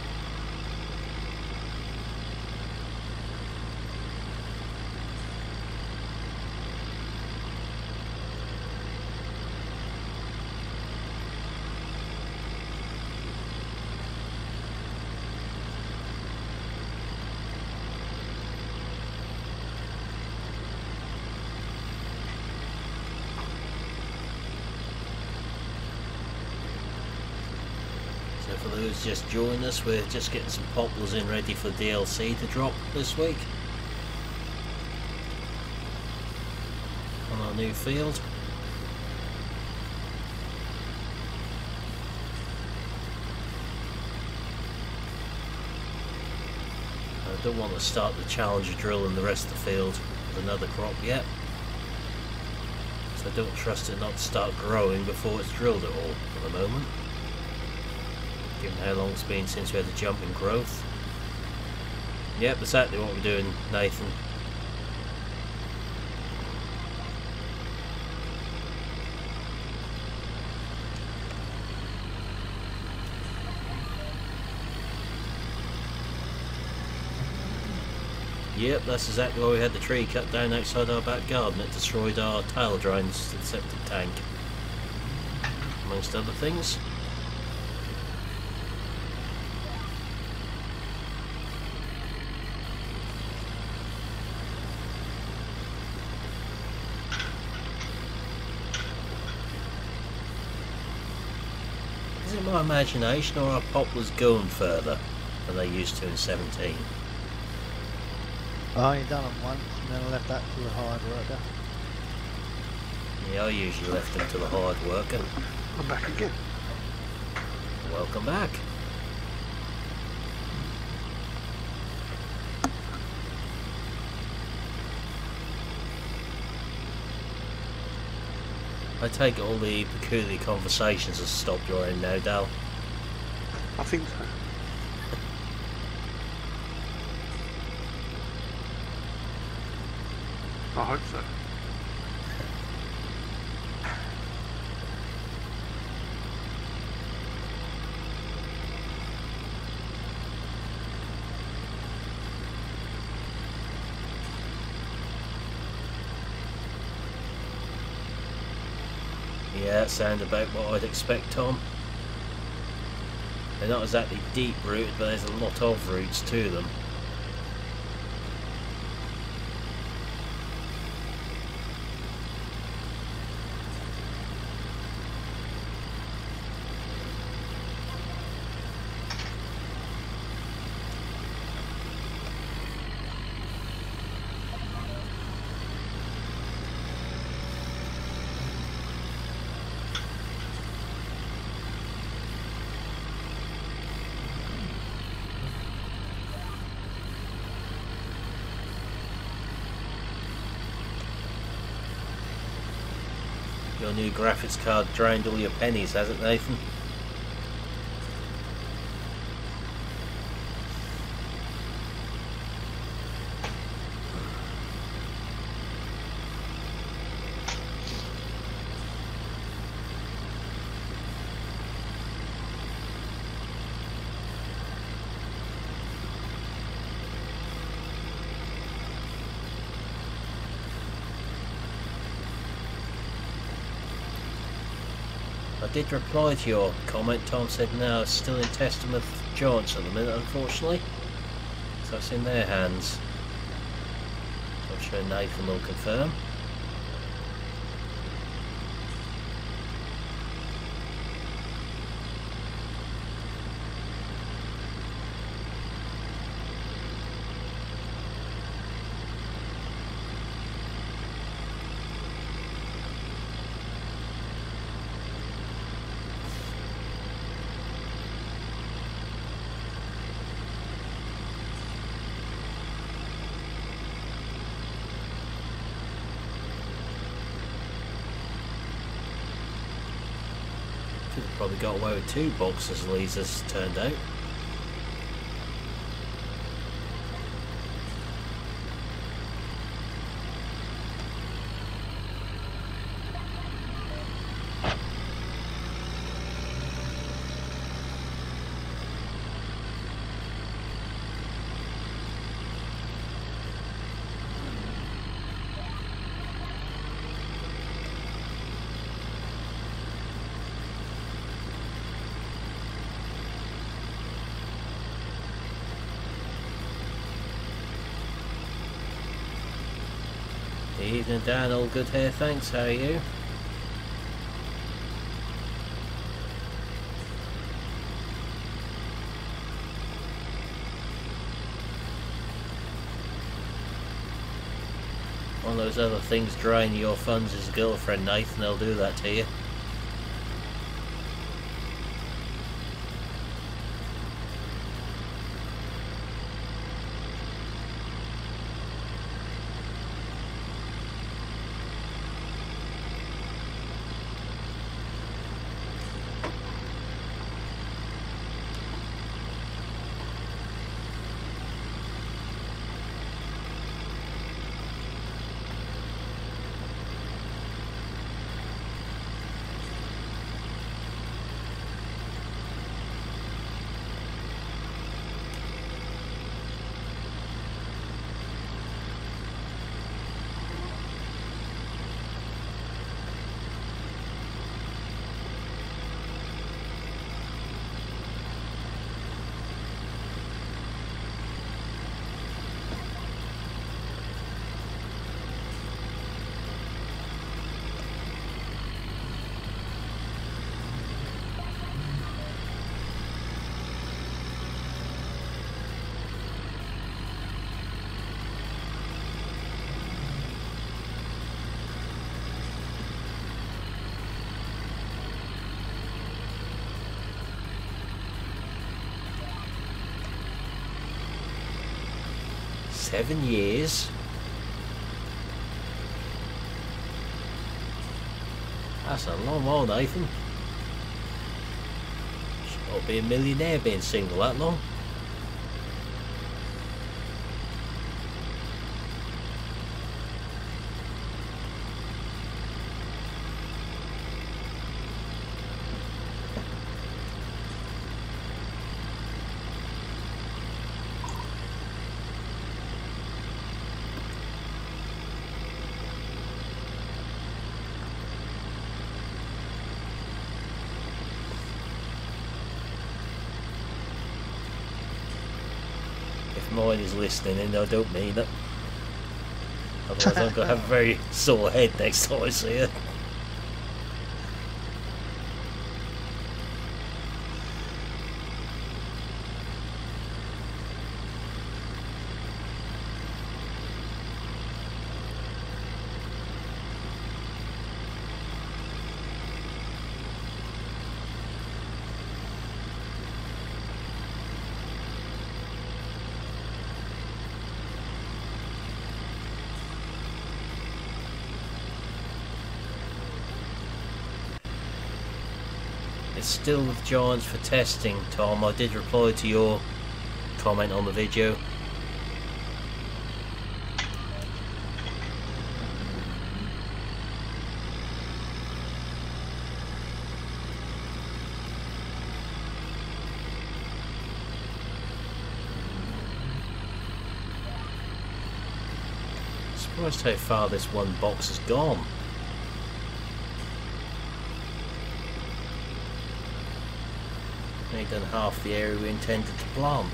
So for those just joining us, we're just getting some poplars in ready for DLC to drop this week on our new field. I don't want to start the Challenger drill in the rest of the field with another crop yet, so I don't trust it not to start growing before it's drilled at all at the moment, given how long it's been since we had a jump in growth. Yep, exactly what we're doing, Nathan. Yep, that's exactly why we had the tree cut down outside our back garden. It destroyed our tile drains to the septic tank, amongst other things. it my imagination, or are poplars going further than they used to in 17? I only done them once, and then I left that to the hard worker. Yeah, I usually left them to the hard worker. I'm back again. Welcome back. I take it all the peculiar conversations have stopped your end now, Dal. I think so. I hope so. Yeah, that sounds about what I'd expect, Tom. They're not exactly deep rooted, but there's a lot of roots to them. Your new graphics card drained all your pennies, has it, Nathan? I did reply to your comment. Tom said no, it's still in testing with Giants at the minute, unfortunately. So it's in their hands. I'm sure Nathan will confirm. Could have probably got away with 2 boxes as Lee's has turned out. Evening, Dan. All good here, thanks. How are you? One of those other things draining your funds is a girlfriend, Nathan. They'll do that to you. 7 years. That's a long while, Nathan. Should not be a millionaire being single that long. If mine is listening in, I don't mean it. Otherwise I'm going to have a very sore head next time I see it. It's still with Giants for testing, Tom. I did reply to your comment on the video. Surprised how far this one box has gone. Only done half the area we intended to plant.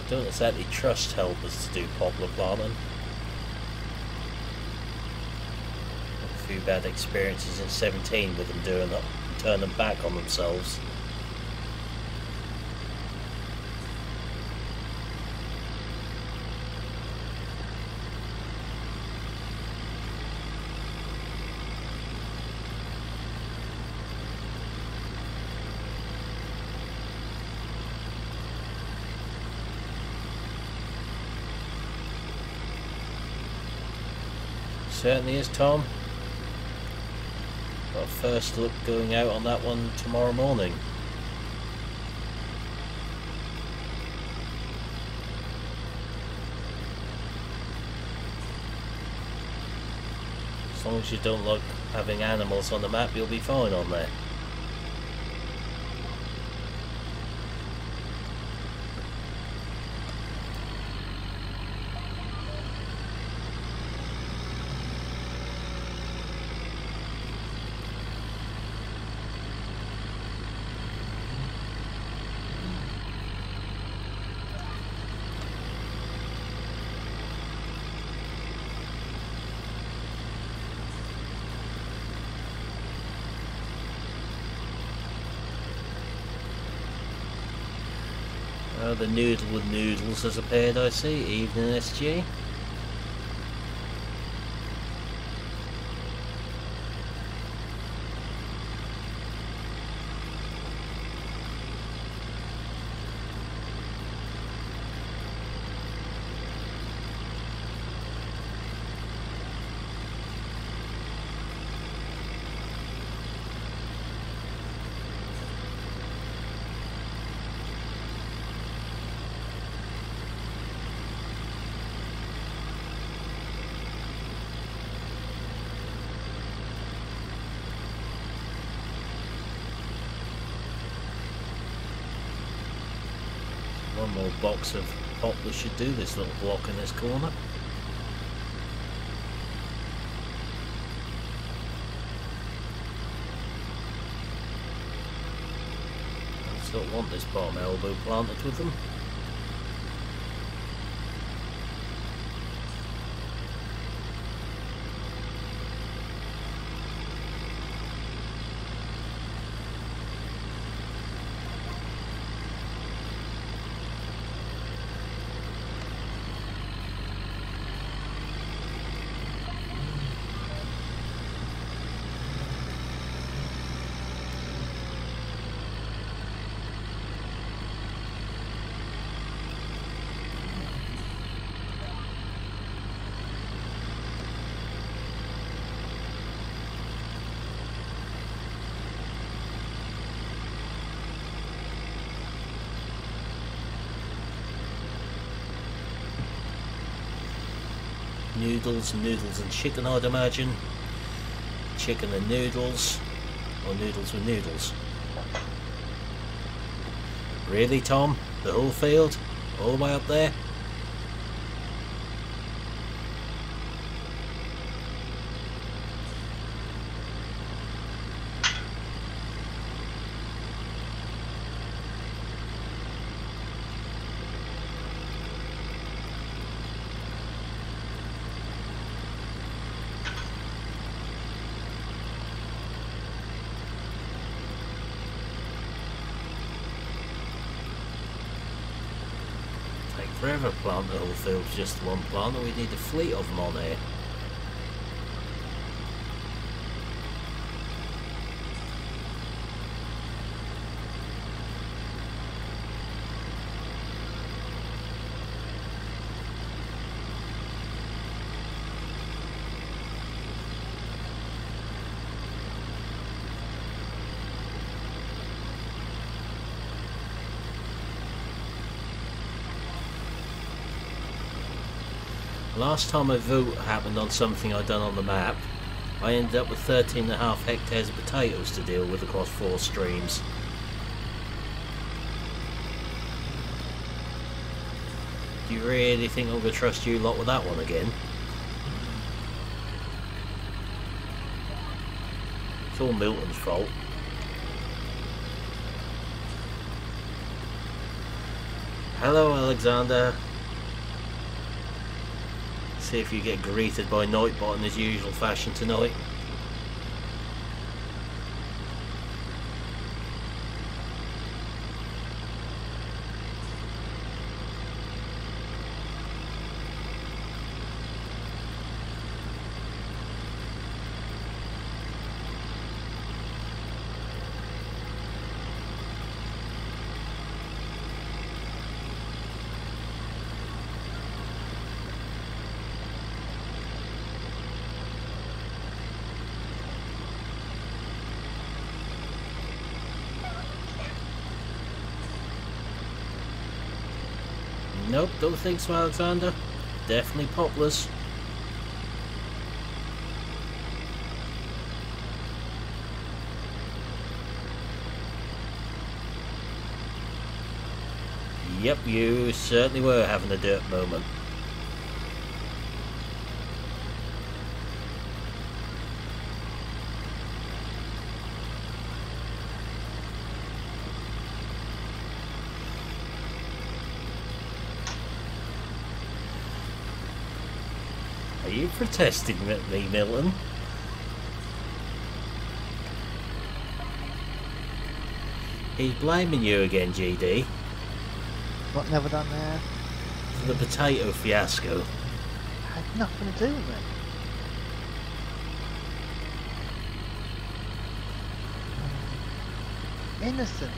I don't exactly trust helpers to do poplar planting. A few bad experiences in 17 with them doing that and turn them back on themselves. Certainly is, Tom. Got a first look going out on that one tomorrow morning. As long as you don't like having animals on the map, you'll be fine on there. The noodle with noodles has appeared, I see. Evening, SG. One more box of poplar should do this little block in this corner. I still want this bottom elbow planted with them. noodles and chicken, I'd imagine. Chicken and noodles, or noodles with noodles. Really, Tom? The whole field? All the way up there? Forever plant the whole field with just one plant, and we need a fleet of them on here. Last time a vote happened on something I'd done on the map, I ended up with 13.5 hectares of potatoes to deal with across 4 streams. Do you really think I'm going to trust you lot with that one again? It's all Milton's fault. Hello, Alexander. See if you get greeted by Nightbot in his usual fashion tonight. Nope, don't think so, Alexander. Definitely poplars. Yep, you certainly were having a dirt moment. Are you protesting at me, Milton? He's blaming you again, GD. What never done there? For the potato fiasco. Had nothing to do with it. Innocent.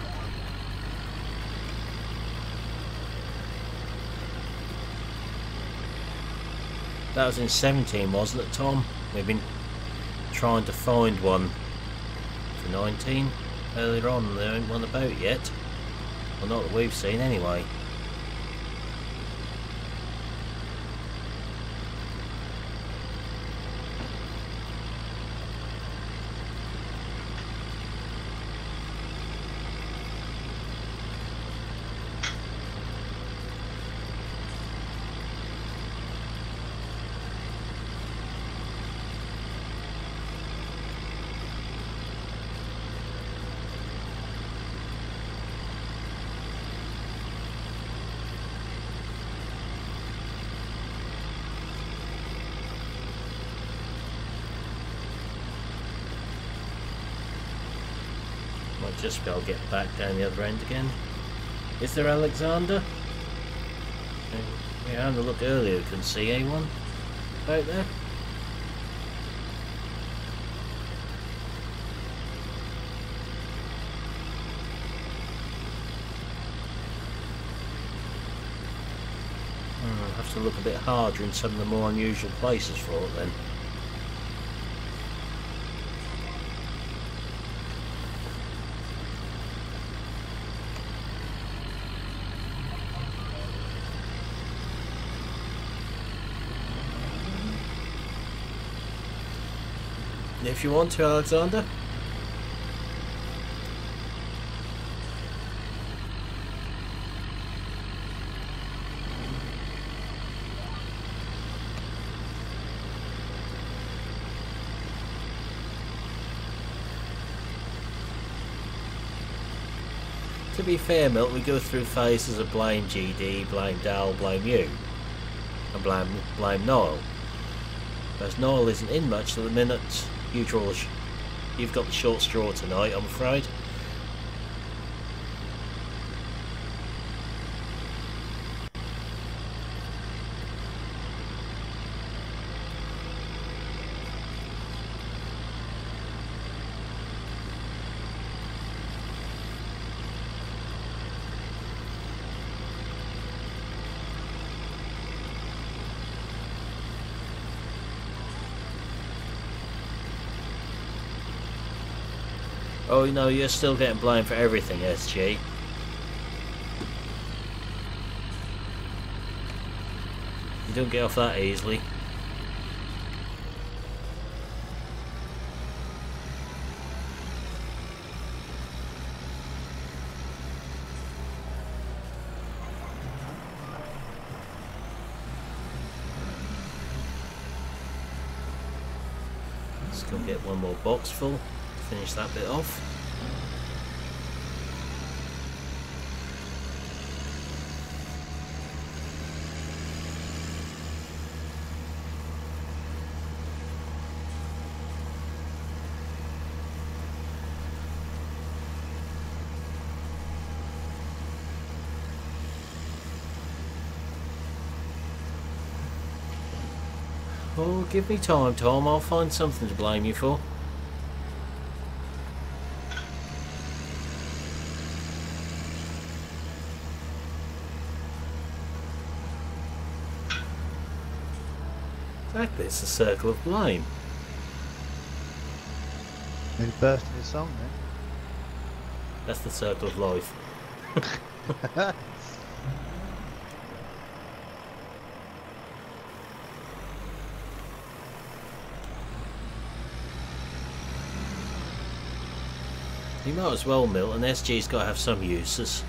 That was in 17, wasn't it, Tom? We've been trying to find one for 19 earlier on, and there ain't one about yet. Well, not that we've seen anyway. Might just be able to get back down the other end again. Is there Alexander? We had a look earlier, couldn't see anyone out there. I'll have to look a bit harder in some of the more unusual places for it then. If you want to, Alexander. To be fair, Milt, we go through phases of blame GD, blame Dal, blame you, and blame Niall. Whereas Niall isn't in much at the minute. You've got the short straw tonight, I'm afraid. Oh no, you're still getting blamed for everything, SG. You don't get off that easily. Let's go get one more box full. Finish that bit off. Oh, give me time, Tom. I'll find something to blame you for. Exactly, it's a circle of blame. Maybe burst into song then. That's the circle of life. You might as well, Milt, and SG's got to have some uses.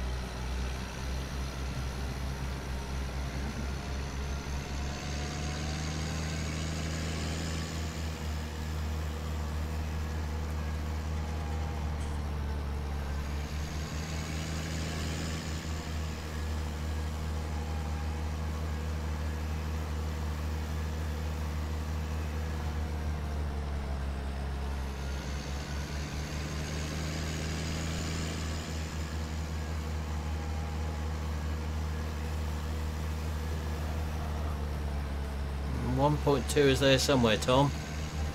.2 is there somewhere, Tom? So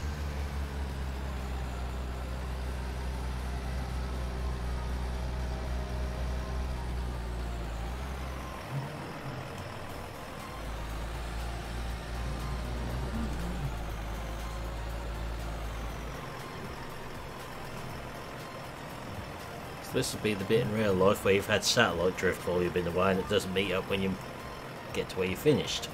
this would be the bit in real life where you've had satellite drift while you've been away and it doesn't meet up when you get to where you finished.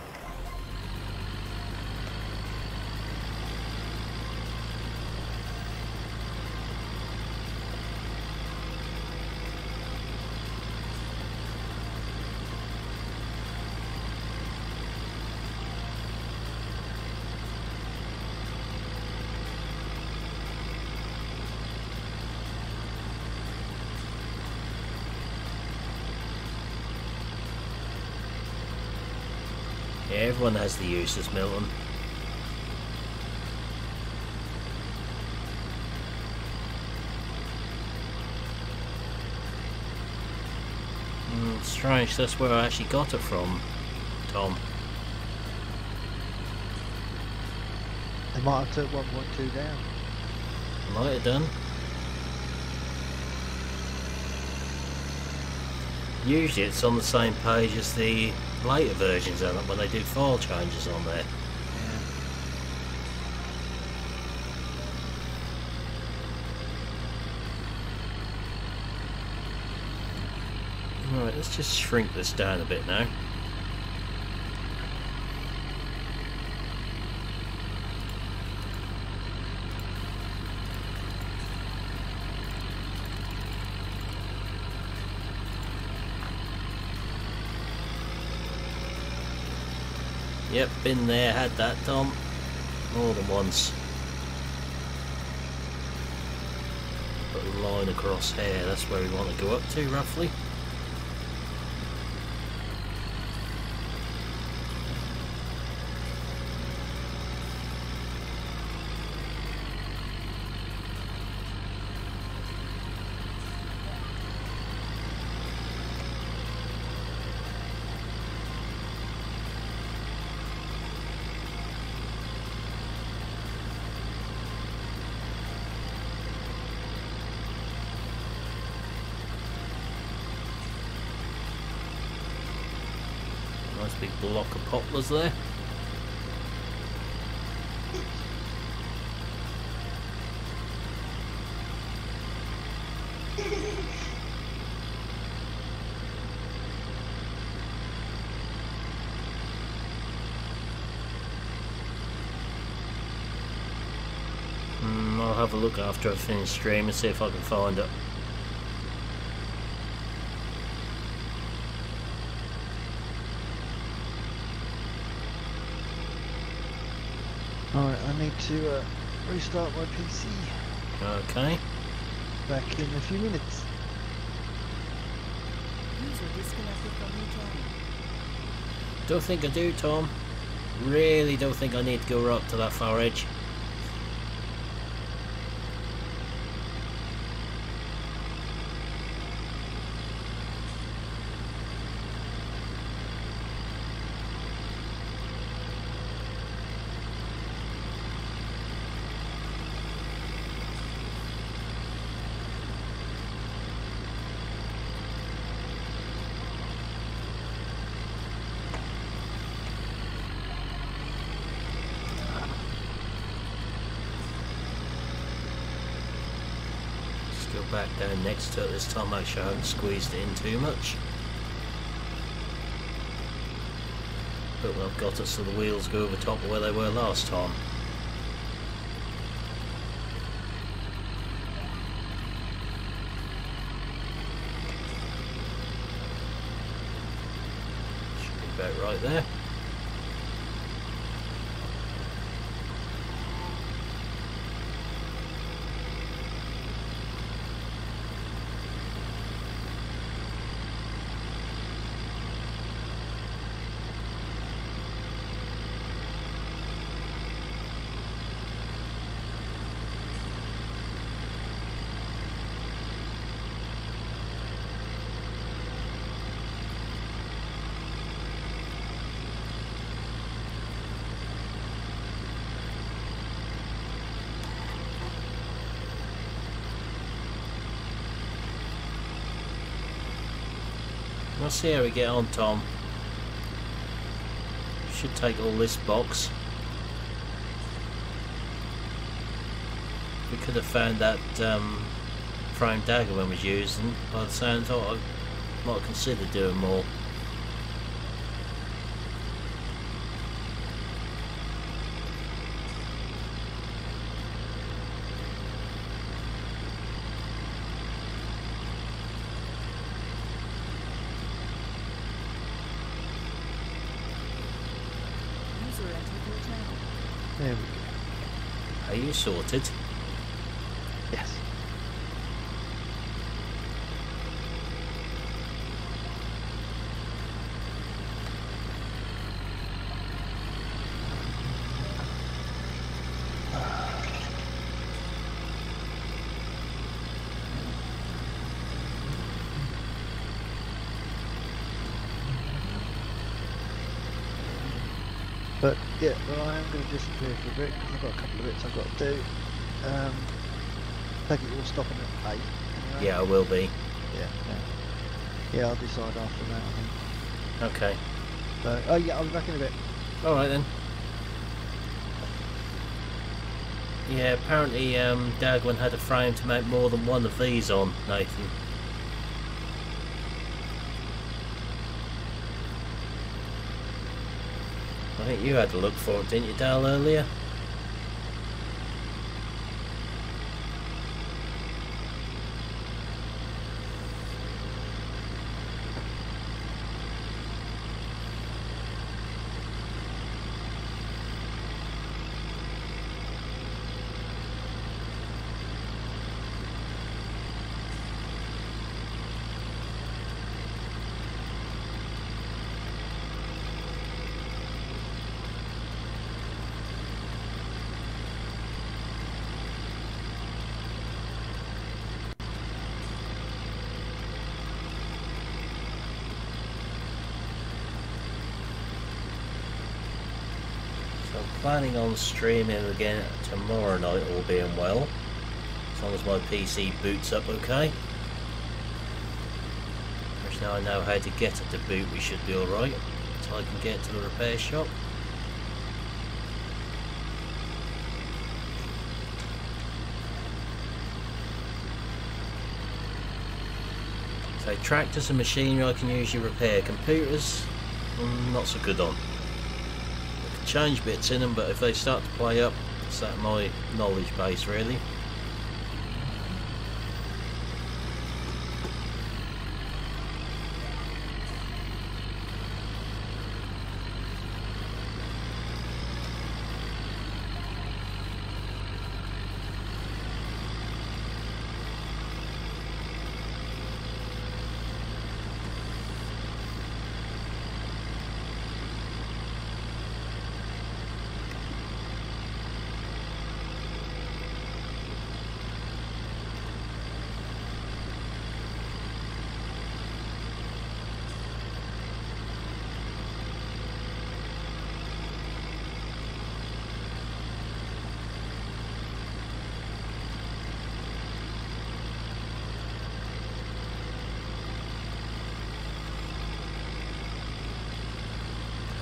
Yeah, everyone has the uses, Milton. Strange, that's where I actually got it from, Tom. They might have took 1.2 down. Might have done. Usually it's on the same page as the later versions of it when they do file changes on there. Right, let's just shrink this down a bit now. Yep, been there, had that, Tom. More than once. Put a line across here, that's where we want to go up to, roughly. Nice big block of poplars there. I'll have a look after I finish stream and see if I can find it. Alright, I need to restart my PC. Okay. Back in a few minutes. User disconnected from your channel. Don't think I do, Tom. Really don't think I need to go right up to that far edge. Go back down next to it this time, make sure I haven't squeezed it in too much. But I've got it so the wheels go over top of where they were last time. Should be about right there. We'll see how we get on, Tom. Should take all this box. We could have found that frame dagger when we was using. By the sounds of it, I might consider doing more. There we go. Are you sorted? Yes. But yeah, well, I am going to disappear for a bit because I've got a couple of bits I've got to do. Take it all stopping at 8. Anyway. Yeah, I will be. Yeah, I'll decide after that, I think. Okay. So, oh yeah, I'll be back in a bit. Alright then. Yeah, apparently Dagwin had a frame to make more than one of these on, Nathan. I think you had to look for it, didn't you, Dale, earlier? planning on streaming again tomorrow night, all being well, as long as my PC boots up okay. Which now I know how to get it to boot, we should be alright, so I can get to the repair shop. So tractors and machinery I can usually repair. Computers, not so good on. I can change bits in them, but if they start to play up, it's at my knowledge base really.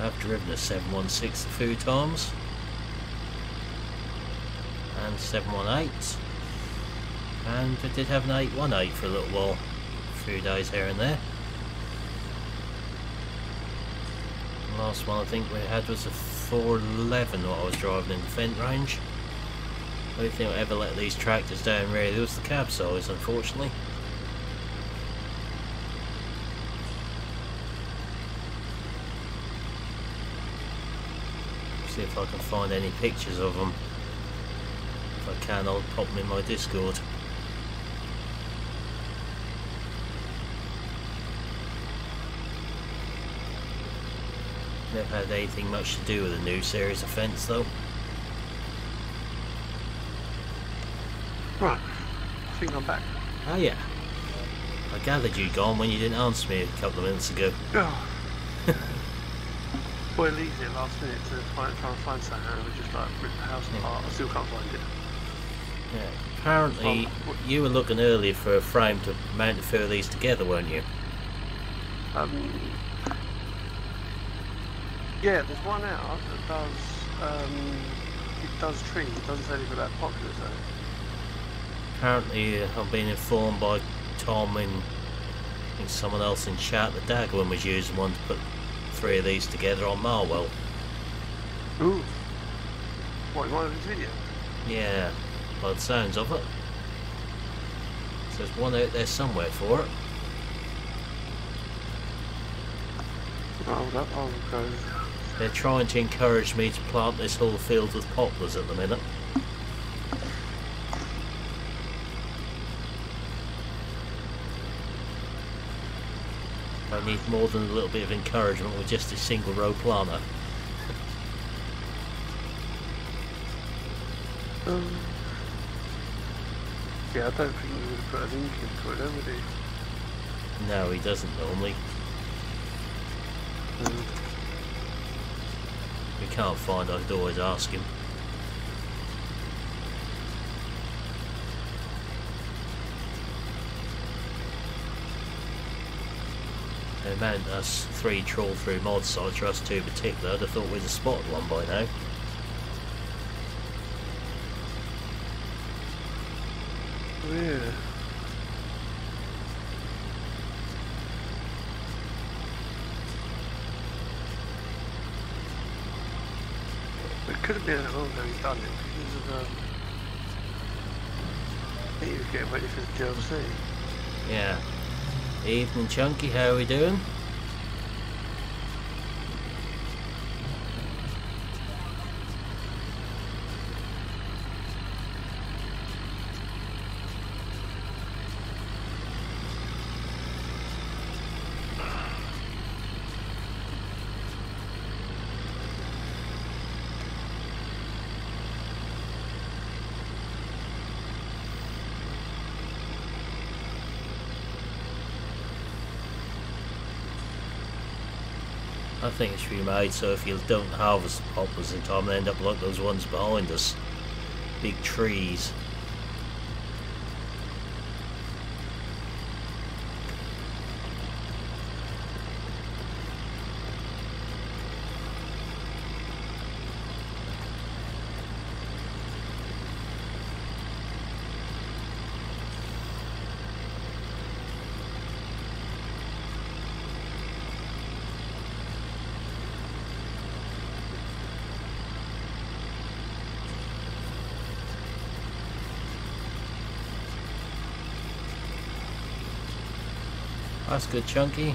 I've driven a 716 a few times and 718, and I did have an 818 for a little while, a few days here and there. The last one I think we had was a 411 what I was driving in the Fent range. I don't think I'll ever let these tractors down really, it was the cab size unfortunately. See if I can find any pictures of them. If I can, I'll pop them in my Discord. Never had anything much to do with the new series of Fence though. Right, I think I'm back. Oh yeah. I gathered you'd gone when you didn't answer me a couple of minutes ago. Oh. Well, easier last minute to try and find something, and we just like rip the house apart. I still can't find it. Yeah. Apparently, you were looking earlier for a frame to mount a few of these together, weren't you? Yeah, there's one out that does. It does trees. It doesn't say anything about populars though. Apparently, I've been informed by Tom and I think someone else in chat that Dagwin was using one to put 3 of these together on Marwell. Ooh. What, in one of his videos? Yeah, by the sounds of it. So there's one out there somewhere for it. Hold up, I'll go. They're trying to encourage me to plant this whole field with poplars at the minute. I need more than a little bit of encouragement with just a single row planter. Yeah, I don't think he would have put a link into it, would he? No, he doesn't normally. We can't find, I could always ask him. The amount us 3 trawl through mod sites, or us 2 in particular, I'd have thought we'd have spotted one by now. Yeah. It could have been a long ago he's done it because of I think he was getting ready for the DLC. Yeah. Evening Chunky, how are we doing? I think it should be made so if you don't harvest the poplars in time, they end up like those ones behind us. Big trees. That's good, Chunky.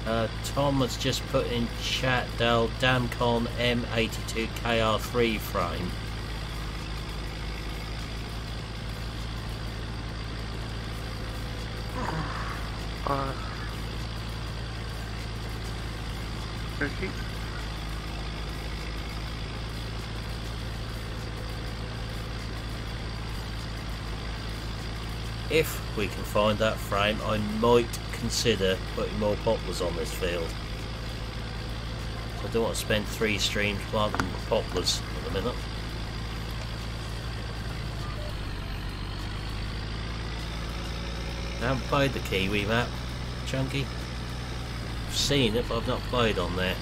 Tom has just put in chat Dell Damcon M82 KR3 frame. Okay. If we can find that frame, I might consider putting more poplars on this field. I don't want to spend 3 streams planting poplars at the minute. I haven't played the Kiwi map, Chunky. I've seen it, but I've not played on there.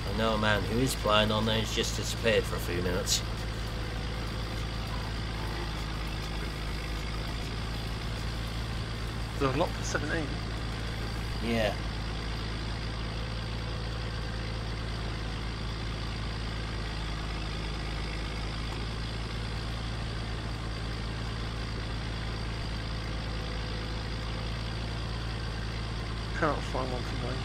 I know a man who is playing on there, he's just disappeared for a few minutes. There's a lot for 17. Yeah. Can't find one for 19.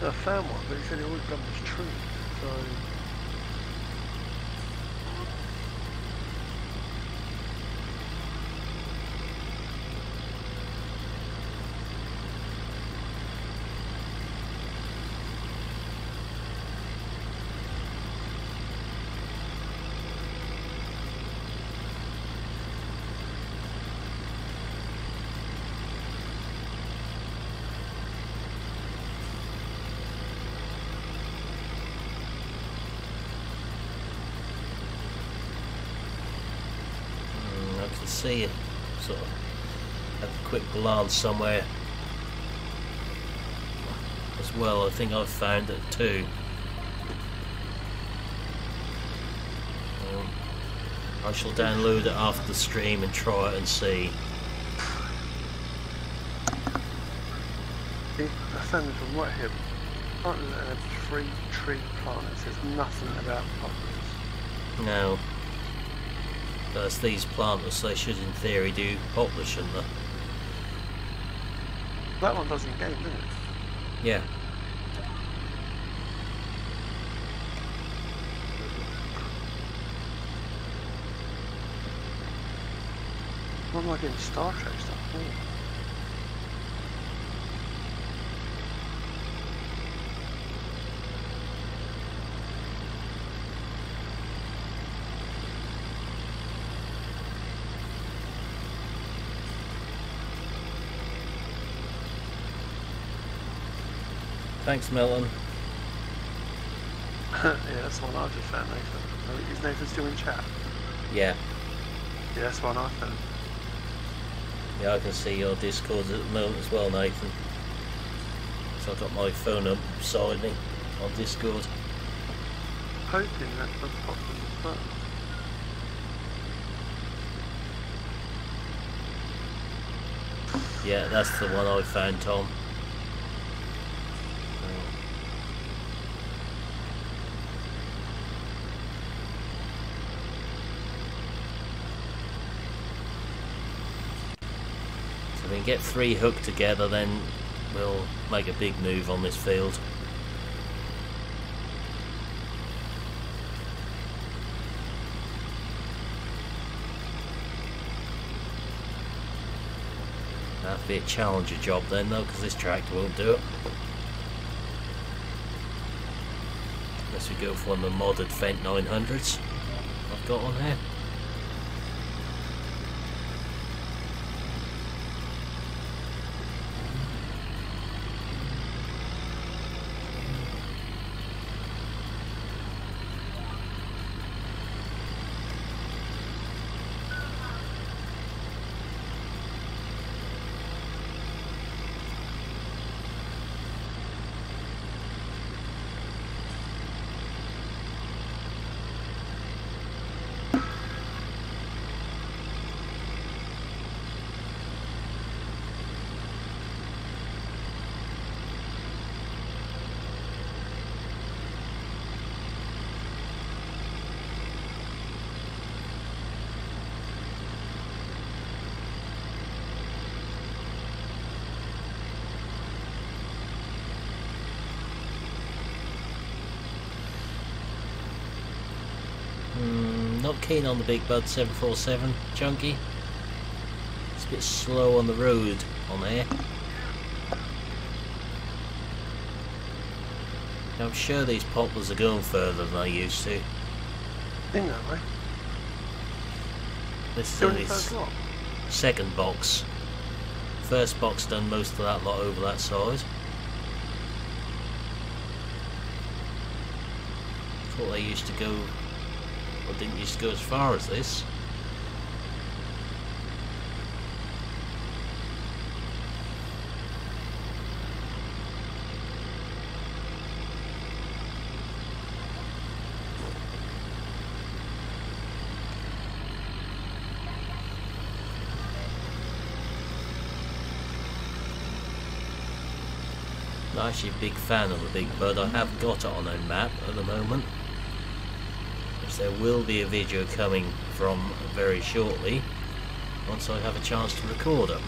I found one, but he said it all done was true, so... See it sort of have a quick glance somewhere as well. I think I've found it too. I shall download it after the stream and try it and see. See, I found this one right here. Planted a 3 tree plant. It says nothing about poplars. No. But as these planters, they should in theory do poplars, shouldn't they? That one does in game, doesn't it? Yeah. What am I getting Star Trek stuff for? Thanks, Milton. Yeah, that's the one I just found, Nathan. Is Nathan still in chat? Yeah. Yeah, that's the one I found. Yeah, I can see your Discord at the moment as well, Nathan. So I've got my phone up beside me on Discord. Hoping that the poplars as well. Yeah, that's the one I found, Tom. So we can get 3 hooked together, then we'll make a big move on this field. be a Challenger job then though, because this tractor won't do it. Unless we go for one of the modded Fendt 900s I've got on here. Not keen on the Big Bud 747 Chunky. It's a bit slow on the road on there. I'm sure these poplars are going further than I used to. In that way. This Doing is the first lot. second box. First box done most of that lot over that side. Thought they used to go, or didn't used to go as far as this. I'm actually a big fan of the Big Bud. I have got it on a map at the moment, which there will be a video coming from very shortly once I have a chance to record them.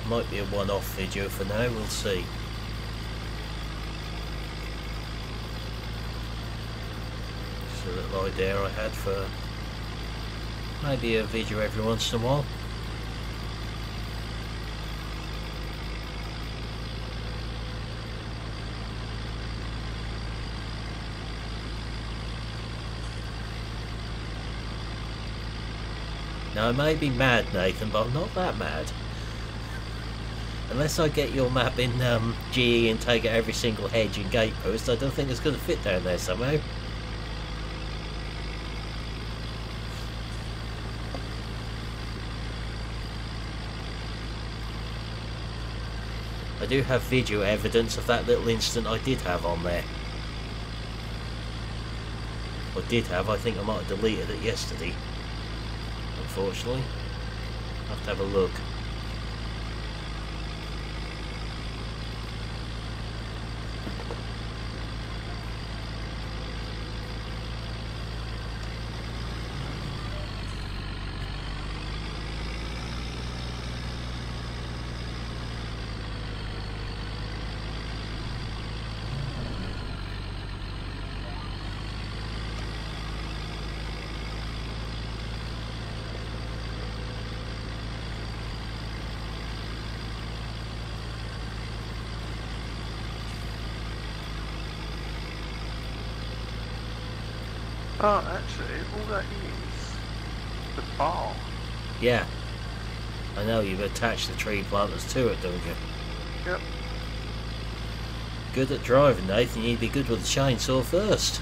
Might be a one-off video for now, we'll see. Just a little idea I had for maybe a video every once in a while. Now I may be mad, Nathan, but I'm not that mad. Unless I get your map in GE and take out every single hedge and gate post, I don't think it's going to fit down there somehow. I do have video evidence of that little incident I did have on there. I did have, I think I might have deleted it yesterday. Unfortunately. I'll have to have a look. Oh, actually, all that is the bar. Yeah. I know, you've attached the tree planters to it, don't you? Yep. Good at driving, Nathan. You'd be good with the chainsaw first.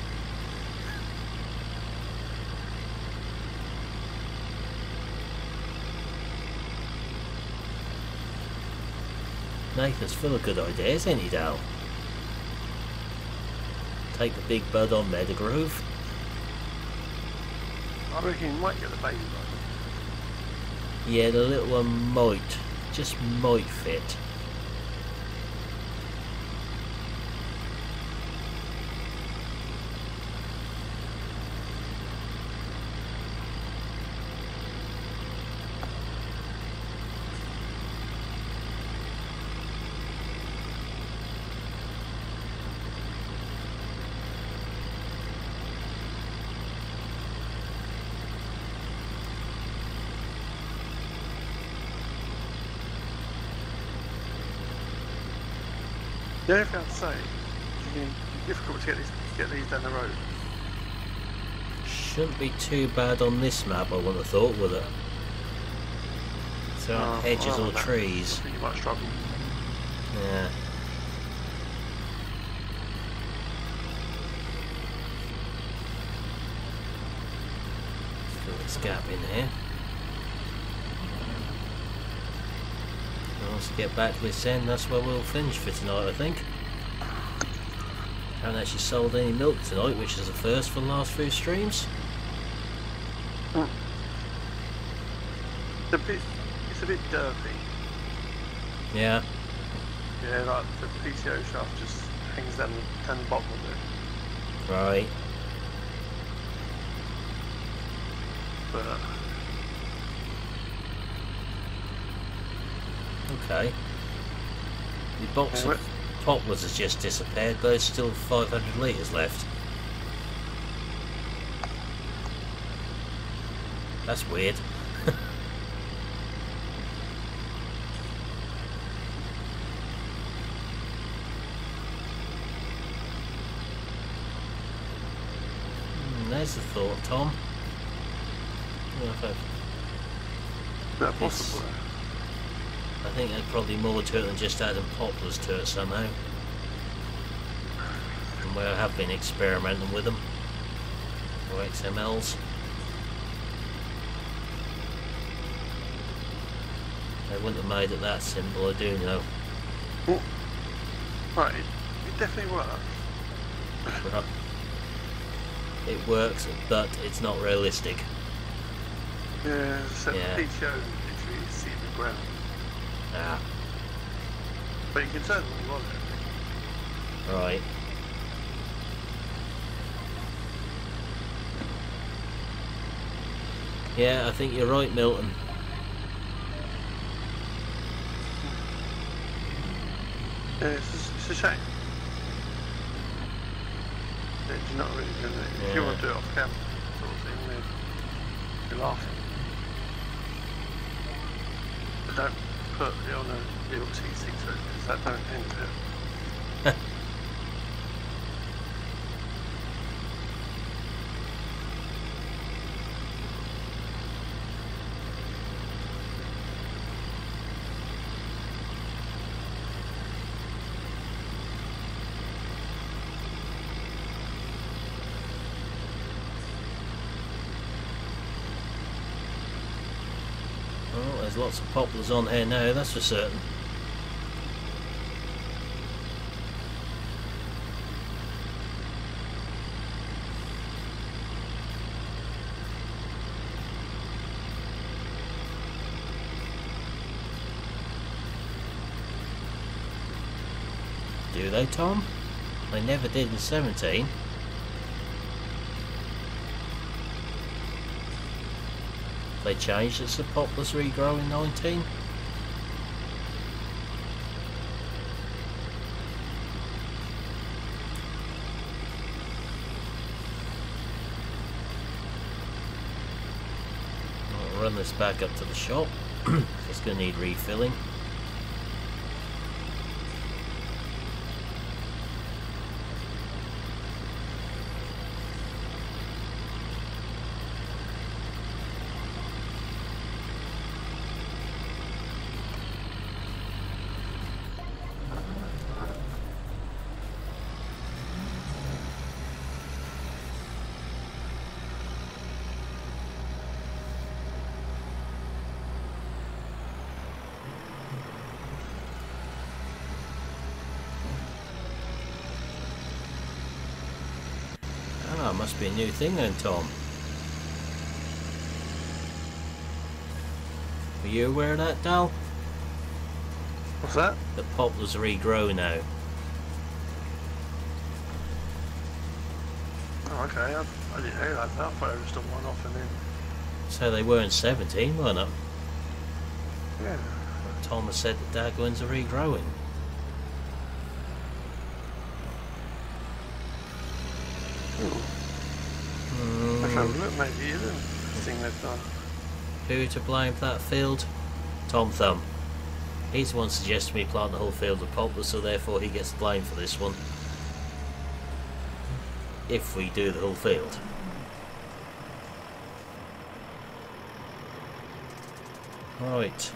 Nathan's full of good ideas, ain't he, Dal? Take the Big Bud on Meadowgrove. I reckon you might get the baby one. Yeah, the little one might, just might fit. The only thing I'd say is it's difficult to get these down the road. Shouldn't be too bad on this map, I wouldn't have thought, would it? There aren't hedges or trees. I think you might struggle. Yeah. Fill this gap in here. Once we get back to this end, that's where we'll finish for tonight, I think. Haven't actually sold any milk tonight, which is a first for the last few streams. It's a bit dirty. Yeah. Yeah, like the PTO shaft just hangs down the bottom of it. Right. But Okay. The box of poplars has just disappeared, but there's still 500 litres left. That's weird. There's the thought, Tom. that's possible. I think there's probably more to it than just adding poplars to it somehow. And we have been experimenting with them. Or XMLs. They wouldn't have made it that simple, I do know. Well, right, it definitely works. Right. It works, but it's not realistic. Yeah, so Yeah. the PTO literally is seeing the ground. Ah, But you can turn them on it. right. Yeah, I think you're right, Milton. Yeah, it's a shame. Yeah, you're not really doing it. If you Yeah. want to do it off camera, sort of thing, then you're laughing. But don't put it on a little T6 because that don't end it. Well, there's lots of poplars on here now, that's for certain. Do they, Tom? They never did in 17. They changed it so poplars regrow in 19. I'll run this back up to the shop. It's going to need refilling. Ah, must be a new thing then, Tom. Were you aware of that, Dal? What's that? The poplars regrow now. Oh, okay. I didn't realise that. I thought I just done one off and then. So they were in 17, weren't it? Yeah. Tom has said that Dagwins are regrowing. Let's have a look, maybe it is a thing they've done. Who to blame for that field? Tom Thumb. He's the one suggesting we plant the whole field with poplars, so therefore he gets blamed for this one. If we do the whole field. Right.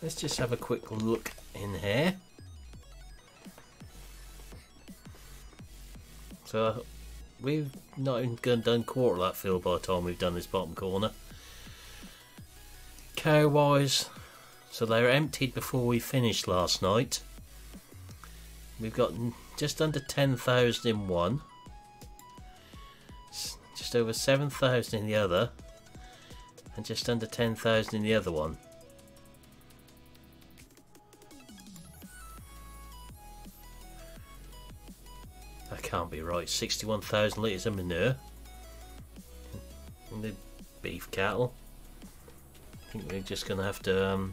Let's just have a quick look in here. So we've not even done quarter of that field by the time we've done this bottom corner. Cow wise, so they were emptied before we finished last night. We've got just under 10,000 in one, just over 7,000 in the other, and just under 10,000 in the other one. That can't be right. 61,000 litres of manure in the beef cattle. I think we're just going to have to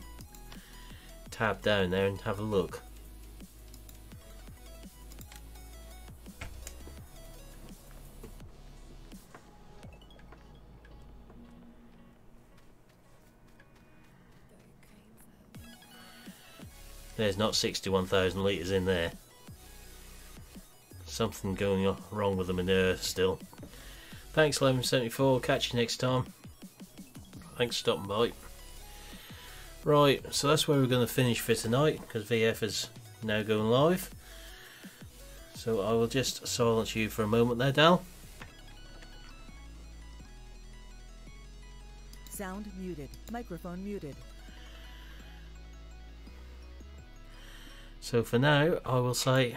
tab down there and have a look. There's not 61,000 litres in there. Something going wrong with the manure still. Thanks 1174, catch you next time. Thanks for stopping by. Right, so that's where we're going to finish for tonight, because VF is now going live. So I will just silence you for a moment there, Dal. Sound muted. Microphone muted. So for now, I will say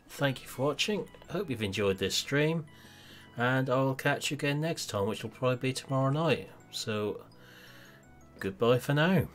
thank you for watching. Hope you've enjoyed this stream, and I will catch you again next time, which will probably be tomorrow night. So goodbye for now.